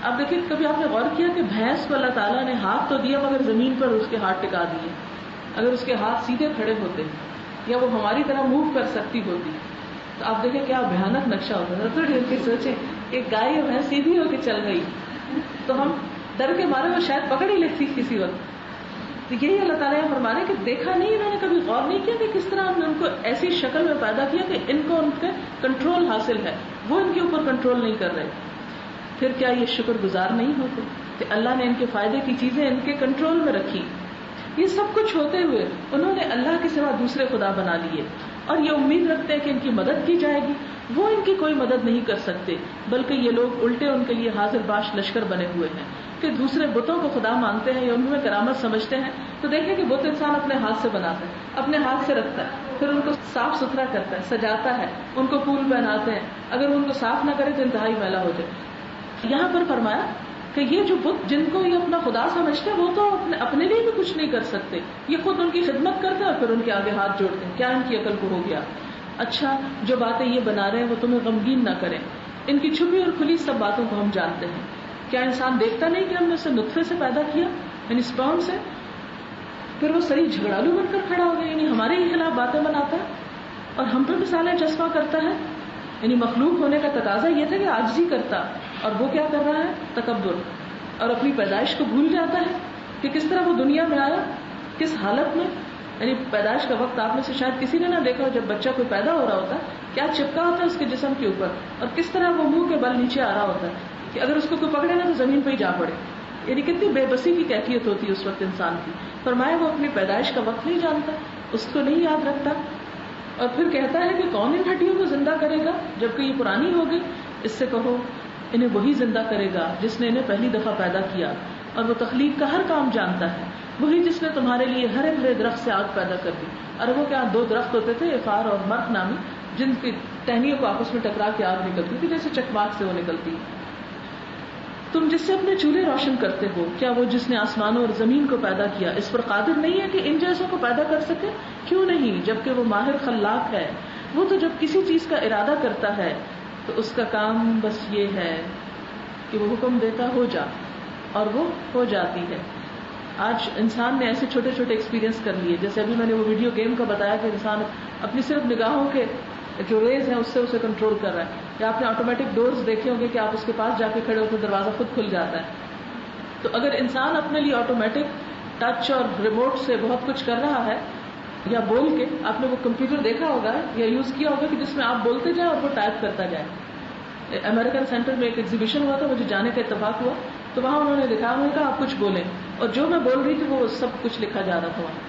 [SPEAKER 1] اب دیکھیں, کبھی آپ نے غور کیا کہ بھینس کو اللہ تعالیٰ نے ہاتھ تو دیا مگر زمین پر اس کے ہاتھ ٹکا دیے. اگر اس کے ہاتھ سیدھے کھڑے ہوتے یا وہ ہماری طرح موو کر سکتی ہوتی تو آپ دیکھیں کیا بھیانک نقشہ ہوتا ہے. تھوڑی دیر کے سوچیں کہ گائے یا بھینس سیدھی ہو کے چل رہی تو ہم ڈر کے مارے وہ شاید پکڑ ہی لیتی کسی وقت. تو یہی اللہ تعالیٰ فرمانے کہ دیکھا نہیں, انہوں نے کبھی غور نہیں کیا کہ کس طرح ہم نے ان کو ایسی شکل میں پیدا کیا کہ ان کو ان کا کنٹرول حاصل ہے, وہ ان کے اوپر کنٹرول نہیں کر رہے. پھر کیا یہ شکر گزار نہیں ہوتے کہ اللہ نے ان کے فائدے کی چیزیں ان کے کنٹرول میں رکھی. یہ سب کچھ ہوتے ہوئے انہوں نے اللہ کے سوا دوسرے خدا بنا لیے اور یہ امید رکھتے ہیں کہ ان کی مدد کی جائے گی. وہ ان کی کوئی مدد نہیں کر سکتے, بلکہ یہ لوگ الٹے ان کے لیے حاضر باش لشکر بنے ہوئے ہیں کہ دوسرے بتوں کو خدا مانتے ہیں یا ان میں کرامت سمجھتے ہیں. تو دیکھیں کہ بت انسان اپنے ہاتھ سے بناتا ہے, اپنے ہاتھ سے رکھتا ہے, پھر ان کو صاف ستھرا کرتا ہے, سجاتا ہے, ان کو پھول پہناتے ہیں. اگر ان کو صاف نہ کرے تو انتہائی میلا ہو جائے. یہاں پر فرمایا کہ یہ جو بت جن کو یہ اپنا خدا سمجھتے ہیں وہ تو اپنے لیے بھی کچھ نہیں کر سکتے, یہ خود ان کی خدمت کرتے ہیں اور پھر ان کے آگے ہاتھ جوڑتے ہیں. کیا ان کی عقل کو ہو گیا؟ اچھا, جو باتیں یہ بنا رہے ہیں وہ تمہیں غمگین نہ کریں, ان کی چھپی اور کھلی سب باتوں کو ہم جانتے ہیں. کیا انسان دیکھتا نہیں کہ ہم نے اسے نطفے سے پیدا کیا, یعنی سپرم سے, پھر وہ صحیح جھگڑالو بن کر کھڑا ہو گیا, یعنی ہمارے ہی خلاف باتیں بناتا ہے اور ہم پہ مثالیں چسپاں کرتا ہے. یعنی مخلوق ہونے کا تقاضا یہ تھا کہ عاجزی کرتا, اور وہ کیا کر رہا ہے؟ تکبر, اور اپنی پیدائش کو بھول جاتا ہے کہ کس طرح وہ دنیا میں آیا, کس حالت میں. یعنی پیدائش کا وقت آپ میں سے شاید کسی نے نہ دیکھا ہو, جب بچہ کوئی پیدا ہو رہا ہوتا ہے کیا چپکا ہوتا ہے اس کے جسم کے اوپر اور کس طرح وہ منہ کے بل نیچے آ رہا ہوتا ہے. کہ اگر اس کو کوئی پکڑے نا تو زمین پہ ہی جا پڑے. یعنی کتنی بے بسی کی کیفیت ہوتی ہے اس وقت انسان کی. فرمایا وہ اپنی پیدائش کا وقت نہیں جانتا, اس کو نہیں یاد رکھتا, اور پھر کہتا ہے کہ کون ان ہڈیوں کو زندہ کرے گا جبکہ یہ پرانی ہوگی. اس سے کہو انہیں وہی زندہ کرے گا جس نے انہیں پہلی دفعہ پیدا کیا, اور وہ تخلیق کا ہر کام جانتا ہے. وہی جس نے تمہارے لیے ہرے بھرے درخت سے آگ پیدا کر دی. عربوں کے یہاں 2 درخت ہوتے تھے, افار اور مرخ نامی, جن کی ٹہنیوں کو آپس میں ٹکرا کے آگ نکلتی تھی جیسے چکماک سے وہ نکلتی. تم جس سے اپنے چولہے روشن کرتے ہو, کیا وہ جس نے آسمانوں اور زمین کو پیدا کیا اس پر قادر نہیں ہے کہ ان جیسوں کو پیدا کر سکے؟ کیوں نہیں, جبکہ وہ ماہر خلاق ہے. وہ تو جب کسی چیز کا ارادہ کرتا ہے تو اس کا کام بس یہ ہے کہ وہ حکم دیتا ہو جا, اور وہ ہو جاتی ہے. آج انسان نے ایسے چھوٹے چھوٹے ایکسپیرینس کر لیے, جیسے ابھی میں نے وہ ویڈیو گیم کا بتایا کہ انسان اپنی صرف نگاہوں کے جو ریز ہیں اس سے اسے کنٹرول کر رہا ہے. یا آپ نے آٹومیٹک ڈورز دیکھے ہوں گے کہ آپ اس کے پاس جا کے کھڑے ہوتے دروازہ خود کھل جاتا ہے. تو اگر انسان اپنے لیے آٹومیٹک ٹچ اور ریموٹ سے بہت کچھ کر رہا ہے, یا بول کے, آپ نے وہ کمپیوٹر دیکھا ہوگا یا یوز کیا ہوگا کہ جس میں آپ بولتے جائیں اور وہ ٹائپ کرتا جائے. امریکن سینٹر میں ایک ایگزیبیشن ہوا تھا, مجھے جانے کا اتفاق ہوا, تو وہاں انہوں نے دکھا, انہوں نے کہا آپ کچھ بولیں, اور جو میں بول رہی تھی وہ سب کچھ لکھا جا رہا تھا وہاں.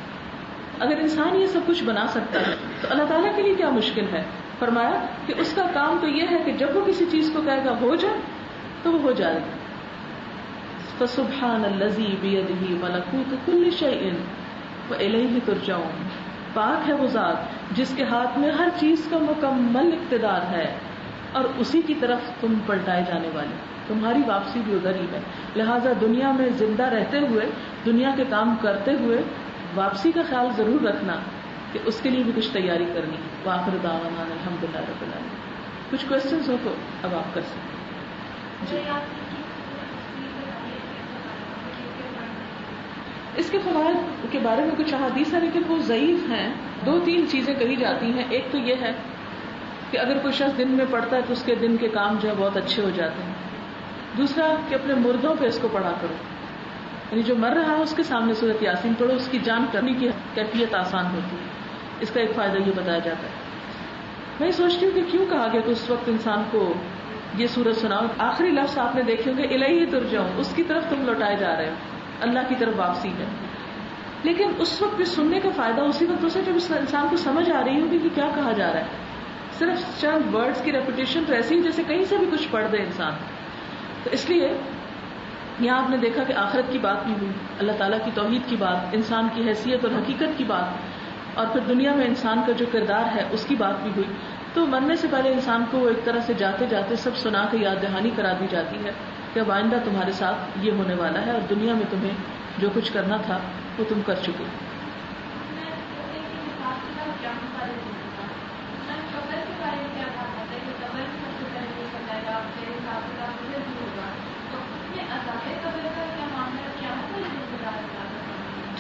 [SPEAKER 1] اگر انسان یہ سب کچھ بنا سکتا ہے تو اللہ تعالیٰ کے لیے کیا مشکل ہے. فرمایا کہ اس کا کام تو یہ ہے کہ جب وہ کسی چیز کو کہے گا ہو جائے تو وہ ہو جائے گا. فسبحان الذی بیدہ ملکوت کل شیء والیہ ترجعون. پاک ہے وہ ذات جس کے ہاتھ میں ہر چیز کا مکمل اقتدار ہے, اور اسی کی طرف تم پلٹائے جانے والے, تمہاری واپسی بھی ادھر ہی ہے. لہٰذا دنیا میں زندہ رہتے ہوئے, دنیا کے کام کرتے ہوئے واپسی کا خیال ضرور رکھنا کہ اس کے لیے بھی کچھ تیاری کرنی. وآخر دعوانا الحمدللہ رب العالمین. کچھ کوشچنس ہو تو اب آپ کر سکتے جی. اس کے فوائد کے بارے میں کچھ احادیث ہیں لیکن وہ ضعیف ہیں. 2-3 چیزیں کہی جاتی ہیں. ایک تو یہ ہے کہ اگر کوئی شخص دن میں پڑھتا ہے تو اس کے دن کے کام جو ہے بہت اچھے ہو جاتے ہیں. دوسرا کہ اپنے مردوں پہ اس کو پڑھا کرو, یعنی جو مر رہا ہے اس کے سامنے سورۃ یاسین پڑھو, اس کی جان کرنے کی کیفیت آسان ہوتی ہے. اس کا ایک فائدہ یہ بتایا جاتا ہے. میں سوچتی ہوں کہ کیوں کہا گیا کہ اس وقت انسان کو یہ سورت سناؤ. آخری لفظ آپ نے دیکھے ہوں گے, الیہ ترجعون, اس کی طرف تم لوٹائے جا رہے ہو, اللہ کی طرف واپسی ہے. لیکن اس وقت بھی سننے کا فائدہ اسی وقت ہوتا ہے جب اس انسان کو سمجھ آ رہی ہوگی کہ کیا کہا جا رہا ہے. صرف چند ورڈز کی ریپیٹیشن تو ایسی جیسے کہیں سے بھی کچھ پڑھ دے انسان. تو اس لیے یہاں آپ نے دیکھا کہ آخرت کی بات بھی ہوئی, اللہ تعالیٰ کی توحید کی بات, انسان کی حیثیت اور حقیقت کی بات, اور پھر دنیا میں انسان کا جو کردار ہے اس کی بات بھی ہوئی. تو مرنے سے پہلے انسان کو ایک طرح سے جاتے جاتے سب سنا کے یاد دہانی کرا دی جاتی ہے کہ اب آئندہ تمہارے ساتھ یہ ہونے والا ہے, اور دنیا میں تمہیں جو کچھ کرنا تھا وہ تم کر چکے.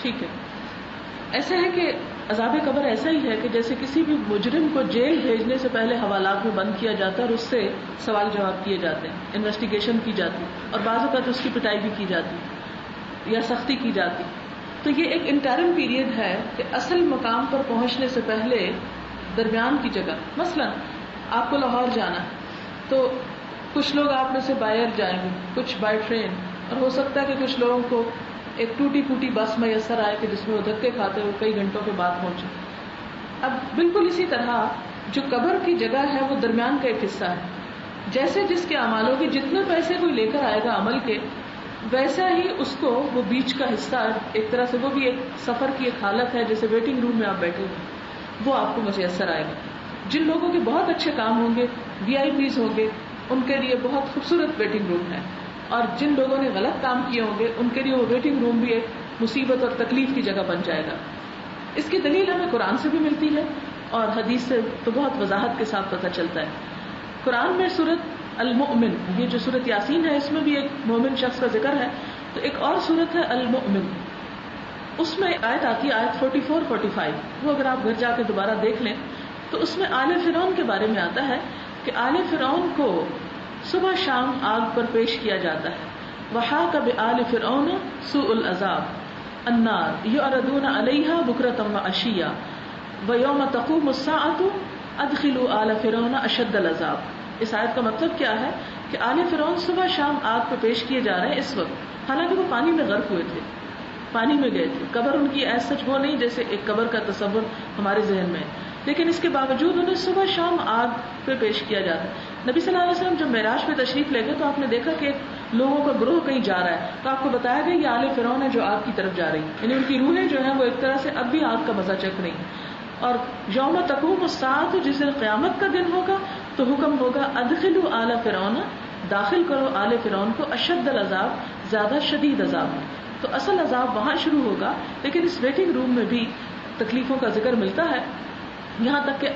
[SPEAKER 1] ٹھیک ہے, ایسا ہے کہ عذاب قبر ایسا ہی ہے کہ جیسے کسی بھی مجرم کو جیل بھیجنے سے پہلے حوالات میں بند کیا جاتا ہے اور اس سے سوال جواب کیے جاتے ہیں, انویسٹیگیشن کی جاتی, اور بعض اوقات اس کی پٹائی بھی کی جاتی یا سختی کی جاتی. تو یہ ایک انٹرم پیریڈ ہے کہ اصل مقام پر پہنچنے سے پہلے درمیان کی جگہ, مثلا آپ کو لاہور جانا ہے تو کچھ لوگ آپ میں سے بائی ایئر جائیں گے, کچھ بائی ٹرین, اور ہو سکتا ہے کہ کچھ لوگوں کو ایک ٹوٹی پھوٹی بس میسر آئے کہ جس میں وہ دھکے کھاتے ہوئے کئی گھنٹوں کے بعد پہنچے. اب بالکل اسی طرح جو قبر کی جگہ ہے وہ درمیان کا ایک حصہ ہے. جیسے جس کے اعمالوں کے جتنے پیسے کوئی لے کر آئے گا عمل کے, ویسا ہی اس کو وہ بیچ کا حصہ, ایک طرح سے وہ بھی ایک سفر کی ایک حالت ہے, جیسے ویٹنگ روم میں آپ بیٹھے ہوئے, وہ آپ کو میسر آئے گا. جن لوگوں کے بہت اچھے کام ہوں گے, وی آئی پیز ہوں گے, ان کے لیے بہت خوبصورت ویٹنگ روم ہے, اور جن لوگوں نے غلط کام کیے ہوں گے ان کے لیے وہ ویٹنگ روم بھی ایک مصیبت اور تکلیف کی جگہ بن جائے گا. اس کی دلیل ہمیں قرآن سے بھی ملتی ہے اور حدیث سے تو بہت وضاحت کے ساتھ پتہ چلتا ہے. قرآن میں سورۃ المؤمن, یہ جو سورۃ یاسین ہے اس میں بھی ایک مومن شخص کا ذکر ہے, تو ایک اور سورت ہے المؤمن, اس میں آیت آتی ہے آیت 44-45, وہ اگر آپ گھر جا کے دوبارہ دیکھ لیں تو اس میں آل فرعون کے بارے میں آتا ہے کہ آل فرعون کو صبح شام آگ پر پیش کیا جاتا ہے. وحاق بآل فرعون سوء العذاب النار یعرضون علیہا بکرۃ وعشیا ویوم تقوم الساعۃ ادخلوا آل فرعون اشد العذاب. اس آیت کا مطلب کیا ہے کہ آل فرعون صبح شام آگ پہ پیش کیے جا رہے ہیں اس وقت، حالانکہ وہ پانی میں غرق ہوئے تھے، پانی میں گئے تھے. قبر ان کی ایسا سچ وہ نہیں جیسے ایک قبر کا تصور ہمارے ذہن میں ہے، لیکن اس کے باوجود انہیں صبح شام آگ پہ پیش کیا جاتا ہے. نبی صلی اللہ علیہ وسلم جب معراج پہ تشریف لے گئے تو آپ نے دیکھا کہ لوگوں کا گروہ کہیں جا رہا ہے، تو آپ کو بتایا گیا یہ آل فرعون ہے جو آگ کی طرف جا رہی ہے، یعنی ان کی روحیں جو ہیں وہ ایک طرح سے اب بھی آگ کا مزہ چکھ رہی ہیں. اور یوم تقوم الساعۃ، جس دن قیامت کا دن ہوگا تو حکم ہوگا ادخلوا آل فرعون، داخل کرو آل فرعون کو اشد العذاب، زیادہ شدید عذاب میں. تو اصل عذاب وہاں شروع ہوگا، لیکن اس ویٹنگ روم میں بھی تکلیفوں کا ذکر ملتا ہے، یہاں تک کہ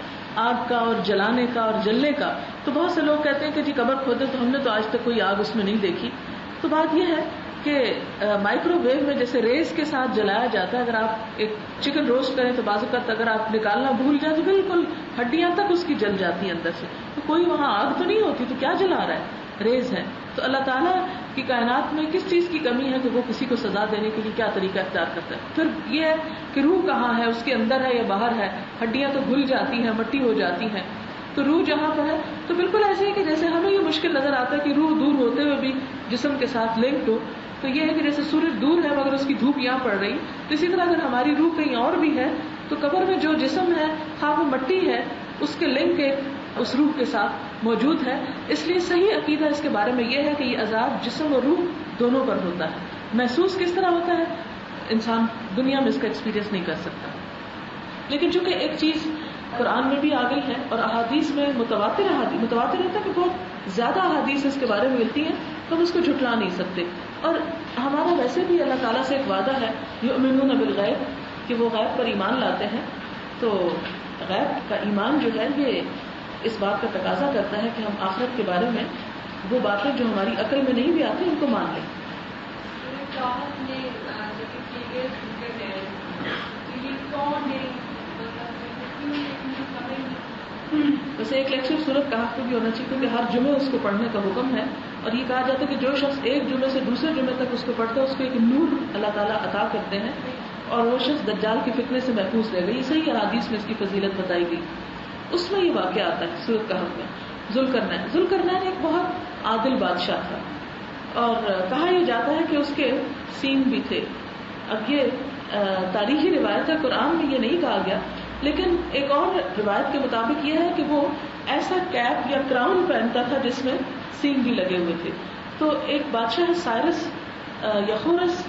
[SPEAKER 1] آگ کا اور جلانے کا اور جلنے کا. تو بہت سے لوگ کہتے ہیں کہ جی قبر کھودے تو ہم نے تو آج تک کوئی آگ اس میں نہیں دیکھی. تو بات یہ ہے کہ مائکرو ویو میں جیسے ریز کے ساتھ جلایا جاتا ہے، اگر آپ ایک چکن روسٹ کریں تو بعض اوقات اگر آپ نکالنا بھول جائیں تو بالکل ہڈیاں تک اس کی جل جاتی ہیں اندر سے. تو کوئی وہاں آگ تو نہیں ہوتی، تو کیا جلا رہا ہے؟ ریز ہے. تو اللہ تعالیٰ کی کائنات میں کس چیز کی کمی ہے کہ وہ کسی کو سزا دینے کے لیے کیا طریقہ اختیار کرتا ہے. پھر یہ ہے کہ روح کہاں ہے، اس کے اندر ہے یا باہر ہے؟ ہڈیاں تو گھل جاتی ہیں، مٹی ہو جاتی ہیں، تو روح جہاں پر ہے. تو بالکل ایسے ہے کہ جیسے ہمیں یہ مشکل نظر آتا ہے کہ روح دور ہوتے ہوئے بھی جسم کے ساتھ لنکڈ ہو، تو یہ ہے کہ جیسے سورج دور ہے مگر اس کی دھوپ یہاں پڑ رہی، تو اسی طرح اگر ہماری روح کہیں اور بھی ہے تو قبر میں جو جسم ہے خواہ وہ مٹی ہے، اس کے لنک اس روح کے ساتھ موجود ہے. اس لیے صحیح عقیدہ اس کے بارے میں یہ ہے کہ یہ عذاب جسم اور روح دونوں پر ہوتا ہے. محسوس کس طرح ہوتا ہے انسان دنیا میں اس کا ایکسپیرینس نہیں کر سکتا. لیکن چونکہ ایک چیز قرآن میں بھی آ گئی ہے اور احادیث میں متواتر ہوتا ہے کہ بہت زیادہ احادیث اس کے بارے میں ملتی ہیں، تو ہم اس کو جھٹلا نہیں سکتے. اور ہمارا ویسے بھی اللہ تعالیٰ سے ایک وعدہ ہے یؤمنون بالغیب، کہ وہ غیب پر ایمان لاتے ہیں. تو غیب کا ایمان جو ہے یہ اس بات کا تقاضا کرتا ہے کہ ہم آخرت کے بارے میں وہ باتیں جو ہماری عقل میں نہیں بھی آتی ان کو مان لیں. ویسے ایک لیکچر سورۃ کہف میں بھی ہونا چاہیے کیونکہ ہر جمعے اس کو پڑھنے کا حکم ہے، اور یہ کہا جاتا ہے کہ جو شخص ایک جمعے سے دوسرے جمعے تک اس کو پڑھتا ہے اس کو ایک نور اللہ تعالیٰ عطا کرتے ہیں، اور وہ شخص دجال کے فتنے سے محفوظ رہے گا. یہ صحیح حدیث میں اس کی فضیلت بتائی گئی. اس میں یہ واقعہ آتا ہے سورۃ کہف میں. ذوالقرنین ایک بہت عادل بادشاہ تھا، اور کہا یہ جاتا ہے کہ اس کے سینگ بھی تھے. اب یہ تاریخی روایت ہے، قرآن میں یہ نہیں کہا گیا، لیکن ایک اور روایت کے مطابق یہ ہے کہ وہ ایسا کیپ یا کراؤن پہنتا تھا جس میں سینگ بھی لگے ہوئے تھے. تو ایک بادشاہ سائرس یا خورس،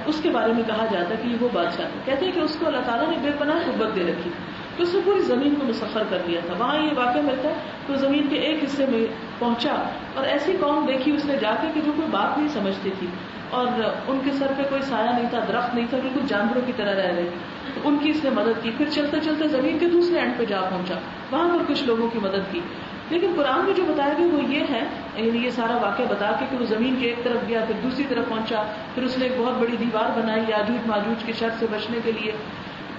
[SPEAKER 1] اس کے بارے میں کہا جاتا ہے کہ یہ وہ بادشاہ تھا. کہتے ہیں کہ اس کو اللہ تعالیٰ نے بے پناہ قوت دے رکھی، تو اس نے پوری زمین کو مسخر کر دیا تھا. وہاں یہ واقعہ ملتا ہے تو زمین کے ایک حصے میں پہنچا اور ایسی قوم دیکھی اس نے جا کے کہ جو کوئی بات نہیں سمجھتی تھی، اور ان کے سر پہ کوئی سایہ نہیں تھا، درخت نہیں تھا، بالکل جانوروں کی طرح رہ رہے. تو ان کی اس نے مدد کی. پھر چلتے چلتے زمین کے دوسرے اینڈ پہ جا پہنچا، وہاں پر کچھ لوگوں کی مدد کی. لیکن قرآن میں جو بتایا گیا وہ یہ ہے، یعنی یہ سارا واقعہ بتا کے کہ وہ زمین کے ایک طرف گیا، پھر دوسری طرف پہنچا، پھر اس نے ایک بہت بڑی دیوار بنائی یاجوج ماجوج کے شر سے بچنے کے لیے.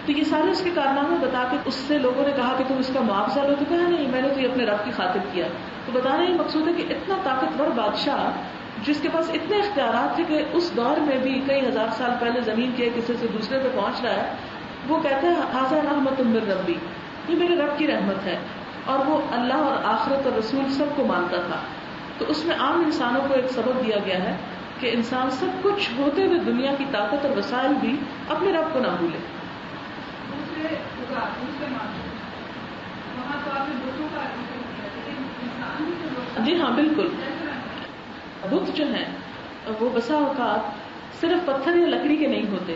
[SPEAKER 1] تو یہ سارے اس کے کارنامے بتا کے اس سے لوگوں نے کہا کہ تم اس کا معاوضہ لو، تو کہا نہیں، میں نے تو یہ اپنے رب کی خاطر کیا. تو بتانا یہ مقصود ہے کہ اتنا طاقتور بادشاہ جس کے پاس اتنے اختیارات تھے کہ اس دور میں بھی کئی ہزار سال پہلے زمین کے ایک حصے سے دوسرے پہ پہنچ رہا ہے، وہ کہتا ہے ھذا رحمت من ربی، یہ میرے رب کی رحمت ہے. اور وہ اللہ اور آخرت اور رسول سب کو مانتا تھا. تو اس میں عام انسانوں کو ایک سبق دیا گیا ہے کہ انسان سب کچھ ہوتے ہوئے دنیا کی طاقت اور وسائل بھی اپنے رب کو نہ بھولے. جی ہاں بالکل. بت جو ہیں وہ بسا اوقات صرف پتھر یا لکڑی کے نہیں ہوتے.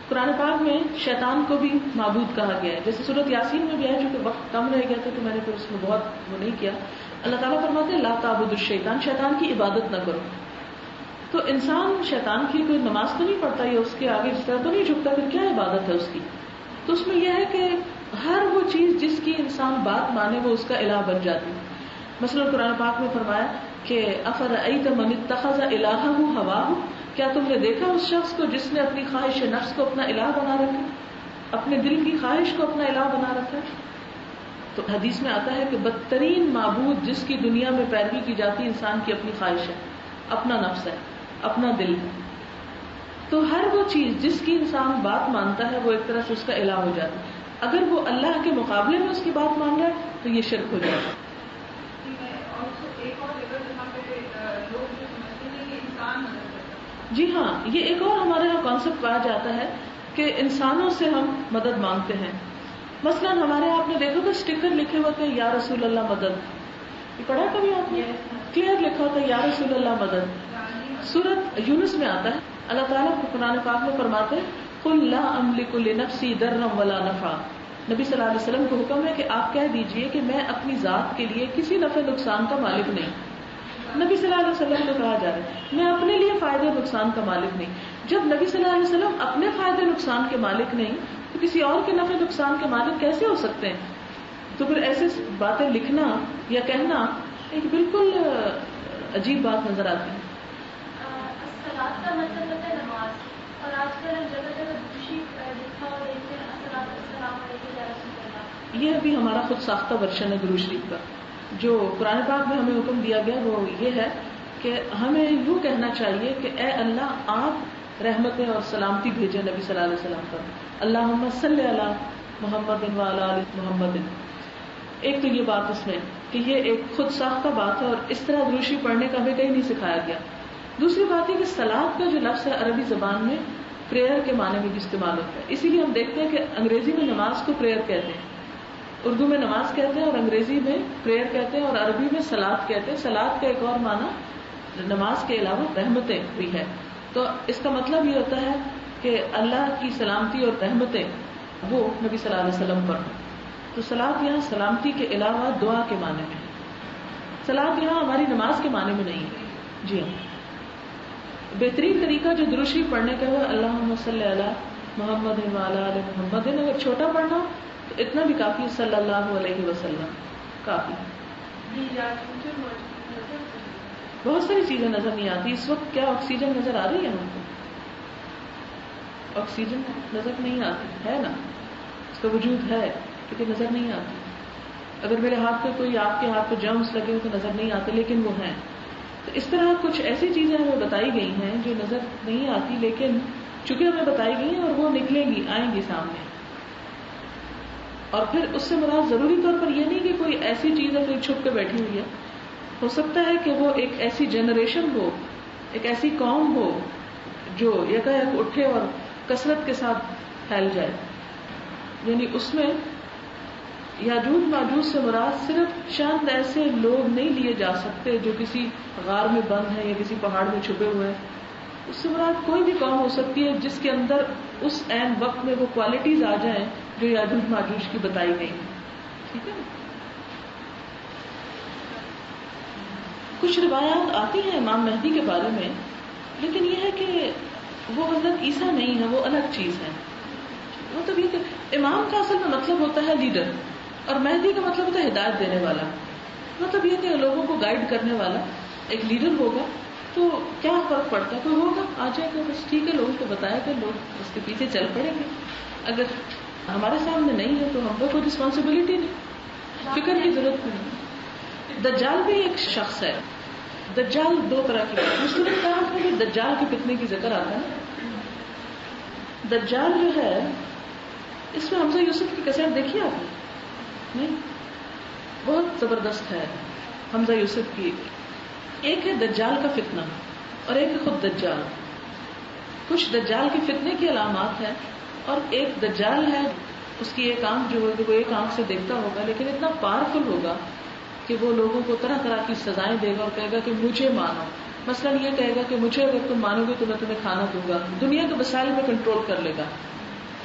[SPEAKER 1] قرآن پاک میں شیطان کو بھی معبود کہا گیا ہے، جیسے سورۃ یاسین میں بھی ہے، چونکہ وقت کم رہ گیا تھا تو میں نے پھر اس میں بہت وہ نہیں کیا. اللہ تعالیٰ فرماتے ہیں لا تعبدوا الشیطان، شیطان کی عبادت نہ کرو. تو انسان شیطان کی کوئی نماز تو نہیں پڑھتا یا اس کے آگے جس طرح تو نہیں جھکتا، پھر کیا عبادت ہے اس کی؟ تو اس میں یہ ہے کہ ہر وہ چیز جس کی انسان بات مانے وہ اس کا الہ بن جاتی. مثلا قرآن پاک میں فرمایا کہ افرأیت من اتخذ الہہ ہواہ، کیا تم نے دیکھا اس شخص کو جس نے اپنی خواہش نفس کو اپنا الہ بنا رکھا، اپنے دل کی خواہش کو اپنا الہ بنا رکھا. تو حدیث میں آتا ہے کہ بدترین معبود جس کی دنیا میں پیروی کی جاتی انسان کی اپنی خواہش ہے، اپنا نفس ہے، اپنا دل ہے. تو ہر وہ چیز جس کی انسان بات مانتا ہے وہ ایک طرح سے اس کا الہ ہو جاتا ہے. اگر وہ اللہ کے مقابلے میں اس کی بات مان رہا ہے تو یہ شرک ہو جائے گا.
[SPEAKER 2] ایک اور جگہ جہاں
[SPEAKER 1] جی ہاں، یہ ایک اور ہمارے یہاں کانسیپٹ پایا جاتا ہے کہ انسانوں سے ہم مدد مانگتے ہیں. مثلا ہمارے آپ نے دیکھا تو اسٹیکر لکھے ہوتے ہیں یا رسول اللہ مدد. یہ پڑھا کبھی آپ نے؟ کلیئر لکھا ہوتا ہے یا رسول اللہ مدد. سورت یونس میں آتا ہے، اللہ تعالیٰ کو قرآن پاک میں فرماتے ہیں قل لا املک لنفسی ضرا ولا نفعا. نبی صلی اللہ علیہ وسلم کو حکم ہے کہ آپ کہہ دیجئے کہ میں اپنی ذات کے لیے کسی نفع نقصان کا مالک نہیں. نبی صلی اللہ علیہ وسلم کو کہا جا رہا ہے میں اپنے لیے فائدے نقصان کا مالک نہیں. جب نبی صلی اللہ علیہ وسلم اپنے فائدے نقصان کے مالک نہیں تو کسی اور کے نفع نقصان کے مالک کیسے ہو سکتے ہیں؟ تو پھر ایسے باتیں لکھنا یا کہنا ایک بالکل عجیب بات نظر آتی ہے.
[SPEAKER 2] الصلاۃ کا مطلب ہوتا ہے نماز، اور آج کل ہم جگہ جگہ دوشی لکھا ہوا دیکھتے ہیں الصلاۃ والسلام علیک یا رسول اللہ.
[SPEAKER 1] یہ بھی ہمارا خود ساختہ ورژن ہے درود شریف کا. جو قرآن پاک میں ہمیں حکم دیا گیا وہ یہ ہے کہ ہمیں یوں کہنا چاہیے کہ اے اللہ آپ رحمتیں اور سلامتی بھیجے نبی صلی اللہ علیہ وسلم پر. اللہم صلی علی محمد وعلی آل محمد. ایک تو یہ بات اس میں کہ یہ ایک خود ساختہ بات ہے اور اس طرح درود شریف پڑھنے کا ہمیں کہیں نہیں سکھایا گیا. دوسری بات یہ کہ صلاۃ کا جو لفظ ہے عربی زبان میں پریئر کے معنی میں بھی استعمال ہوتا ہے. اسی لیے ہم دیکھتے ہیں کہ انگریزی میں نماز کو پریئر کہتے ہیں، اردو میں نماز کہتے ہیں اور انگریزی میں پریئر کہتے ہیں اور عربی میں صلاۃ کہتے ہیں. صلاۃ کا ایک اور معنی نماز کے علاوہ رحمتیں بھی ہے. تو اس کا مطلب یہ ہوتا ہے کہ اللہ کی سلامتی اور رحمتیں وہ نبی صلی اللہ علیہ وسلم پر ہوں. تو صلاۃ یہاں سلامتی کے علاوہ دعا کے معنی میں ہے. صلاۃ یہاں ہماری نماز کے معنی میں نہیں ہے. جی ہاں، بہترین طریقہ جو درود شریف پڑھنے کا ہے اللہم صلی علی محمد وعلی آل محمد. اگر چھوٹا پڑھنا تو اتنا بھی کافی، صلی اللہ علیہ وسلم کافی. بہت ساری چیزیں نظر نہیں آتی. اس وقت کیا آکسیجن نظر آ رہی ہے ہم کو؟ آکسیجن نظر نہیں آتی ہے نا، اس کا وجود ہے لیکن نظر نہیں آتی. اگر میرے ہاتھ پہ کوئی آپ کے ہاتھ پہ جرمز لگے ہو تو نظر نہیں آتے لیکن وہ ہیں. تو اس طرح کچھ ایسی چیزیں ہمیں بتائی گئی ہیں جو نظر نہیں آتی لیکن چونکہ ہمیں بتائی گئی ہیں اور وہ نکلیں گی، آئیں گی سامنے. اور پھر اس سے مراد ضروری طور پر یہ نہیں کہ کوئی ایسی چیز ہے کوئی چھپ کے بیٹھی ہوئی ہے. ہو سکتا ہے کہ وہ ایک ایسی جنریشن ہو، ایک ایسی قوم ہو جو یکایک اٹھے اور کثرت کے ساتھ پھیل جائے. یعنی اس میں یاجوج ماجوج سے مراد صرف چند ایسے لوگ نہیں لیے جا سکتے جو کسی غار میں بند ہیں یا کسی پہاڑ میں چھپے ہوئے ہیں. اس سے مراد کوئی بھی قوم ہو سکتی ہے جس کے اندر اس عین وقت میں وہ کوالٹیز آ جائیں جو یاجوج ماجوج کی بتائی گئی ہیں. ٹھیک ہے. کچھ روایات آتی ہیں امام مہدی کے بارے میں، لیکن یہ ہے کہ وہ حضرت عیسیٰ نہیں ہے، وہ الگ چیز ہے. مطلب یہ کہ امام کا اصل میں مطلب ہوتا ہے لیڈر، اور مہدی کا مطلب ہوتا ہے ہدایت دینے والا. مطلب یہ کہ لوگوں کو گائیڈ کرنے والا ایک لیڈر ہوگا. تو کیا فرق پڑتا ہے؟ کوئی ہوگا آ جائے گا، بس ٹھیک ہے، لوگوں کو بتایا گا، لوگ اس کے پیچھے چل پڑیں گے. اگر ہمارے سامنے نہیں ہے تو ہم کو کوئی رسپانسبلٹی نہیں، فکر کی ضرورت نہیں. دجال بھی ایک شخص ہے. دجال دو طرح کی مسلم کہا کہ دجال کے فتنے کی ذکر آتا ہے. دجال جو ہے اس میں حمزہ یوسف کی کیسٹ دیکھی آپ نے؟ نہیں، بہت زبردست ہے حمزہ یوسف کی. ایک ہے دجال کا فتنہ اور ایک ہے خود دجال. کچھ دجال کے فتنے کی علامات ہیں اور ایک دجال ہے اس کی ایک آنکھ جو ہے وہ ایک آنکھ سے دیکھتا ہوگا لیکن اتنا پاورفل ہوگا کہ وہ لوگوں کو طرح طرح کی سزائیں دے گا اور کہے گا کہ مجھے مانو. مثلا یہ کہے گا کہ مجھے اگر تم مانو گے تو میں تمہیں کھانا دوں گا. دنیا کے وسائل میں کنٹرول کر لے گا.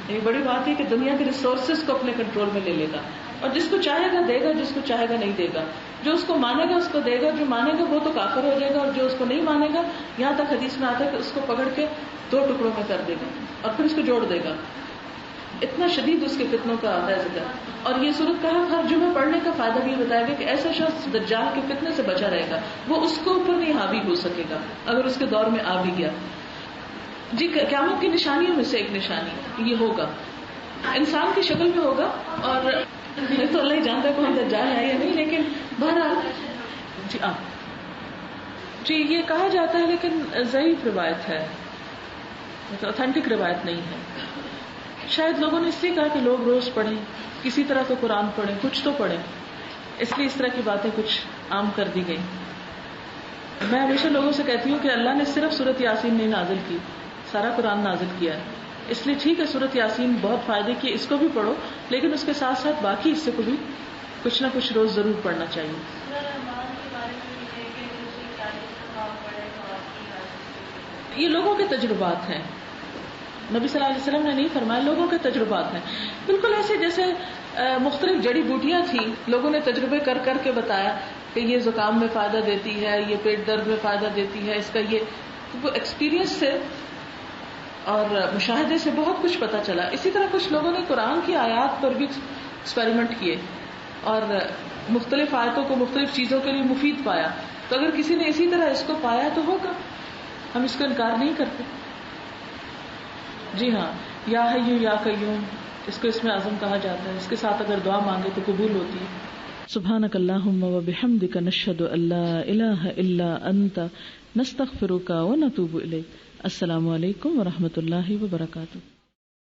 [SPEAKER 1] یہ بڑی بات ہے کہ دنیا کے ریسورسز کو اپنے کنٹرول میں لے لے گا اور جس کو چاہے گا دے گا، جس کو چاہے گا نہیں دے گا. جو اس کو مانے گا اس کو دے گا، جو مانے گا وہ تو کافر ہو جائے گا، اور جو اس کو نہیں مانے گا یہاں تک حدیث میں آتا ہے کہ اس کو پکڑ کے 2 ٹکڑوں میں کر دے گا اور پھر اس کو جوڑ دے گا. اتنا شدید اس کے فتنوں کا آتا ہے ذکر. اور یہ صورت کہا ہر جمعہ پڑھنے کا فائدہ بھی یہ بتایا گیا کہ ایسا شخص دجال کے فتنے سے بچا رہے گا، وہ اس کو اوپر نہیں حاوی ہو سکے گا اگر اس کے دور میں آ بھی گیا. جی قیامت کی نشانیوں میں سے ایک نشانی یہ ہوگا، انسان کی شکل میں ہوگا. اور تو اللہ ہی جانتا ہے کون دجال ہے یا نہیں، لیکن بہرحال جی یہ کہا جاتا ہے لیکن ضعیف روایت ہے، اتھینٹک روایت نہیں ہے. شاید لوگوں نے اس لیے کہا کہ لوگ روز پڑھیں، کسی طرح تو قرآن پڑھیں، کچھ تو پڑھیں، اس لیے اس طرح کی باتیں کچھ عام کر دی گئی. میں ہمیشہ لوگوں سے کہتی ہوں کہ اللہ نے صرف سورۃ یاسین نہیں نازل کی، سارا قرآن نازل کیا ہے. اس لیے ٹھیک ہے سورۃ یاسین بہت فائدے کی، اس کو بھی پڑھو، لیکن اس کے ساتھ ساتھ باقی حصے کو بھی کچھ نہ کچھ روز ضرور پڑھنا چاہیے. یہ لوگوں کے تجربات ہیں، نبی صلی اللہ علیہ وسلم نے نہیں فرمایا، لوگوں کے تجربات ہیں. بالکل ایسے جیسے مختلف جڑی بوٹیاں تھیں، لوگوں نے تجربے کر کر کے بتایا کہ یہ زکام میں فائدہ دیتی ہے، یہ پیٹ درد میں فائدہ دیتی ہے، اس کا یہ ایکسپیرینس سے اور مشاہدے سے بہت کچھ پتا چلا. اسی طرح کچھ لوگوں نے قرآن کی آیات پر بھی ایکسپیریمنٹ کیے اور مختلف آیتوں کو مختلف چیزوں کے لیے مفید پایا. تو اگر کسی نے اسی طرح اس کو پایا تو ہوگا، ہم اس کو انکار نہیں کرتے. جی ہاں، یا حی یا قیوم، اس کو اسم اعظم کہا جاتا ہے، اس کے ساتھ اگر دعا مانگے تو قبول ہوتی ہے. سبحانک اللہم وبحمدک نشہد ان لا الہ الا انت نستغفرک ونتوب الیک. السلام علیکم ورحمۃ اللہ وبرکاتہ.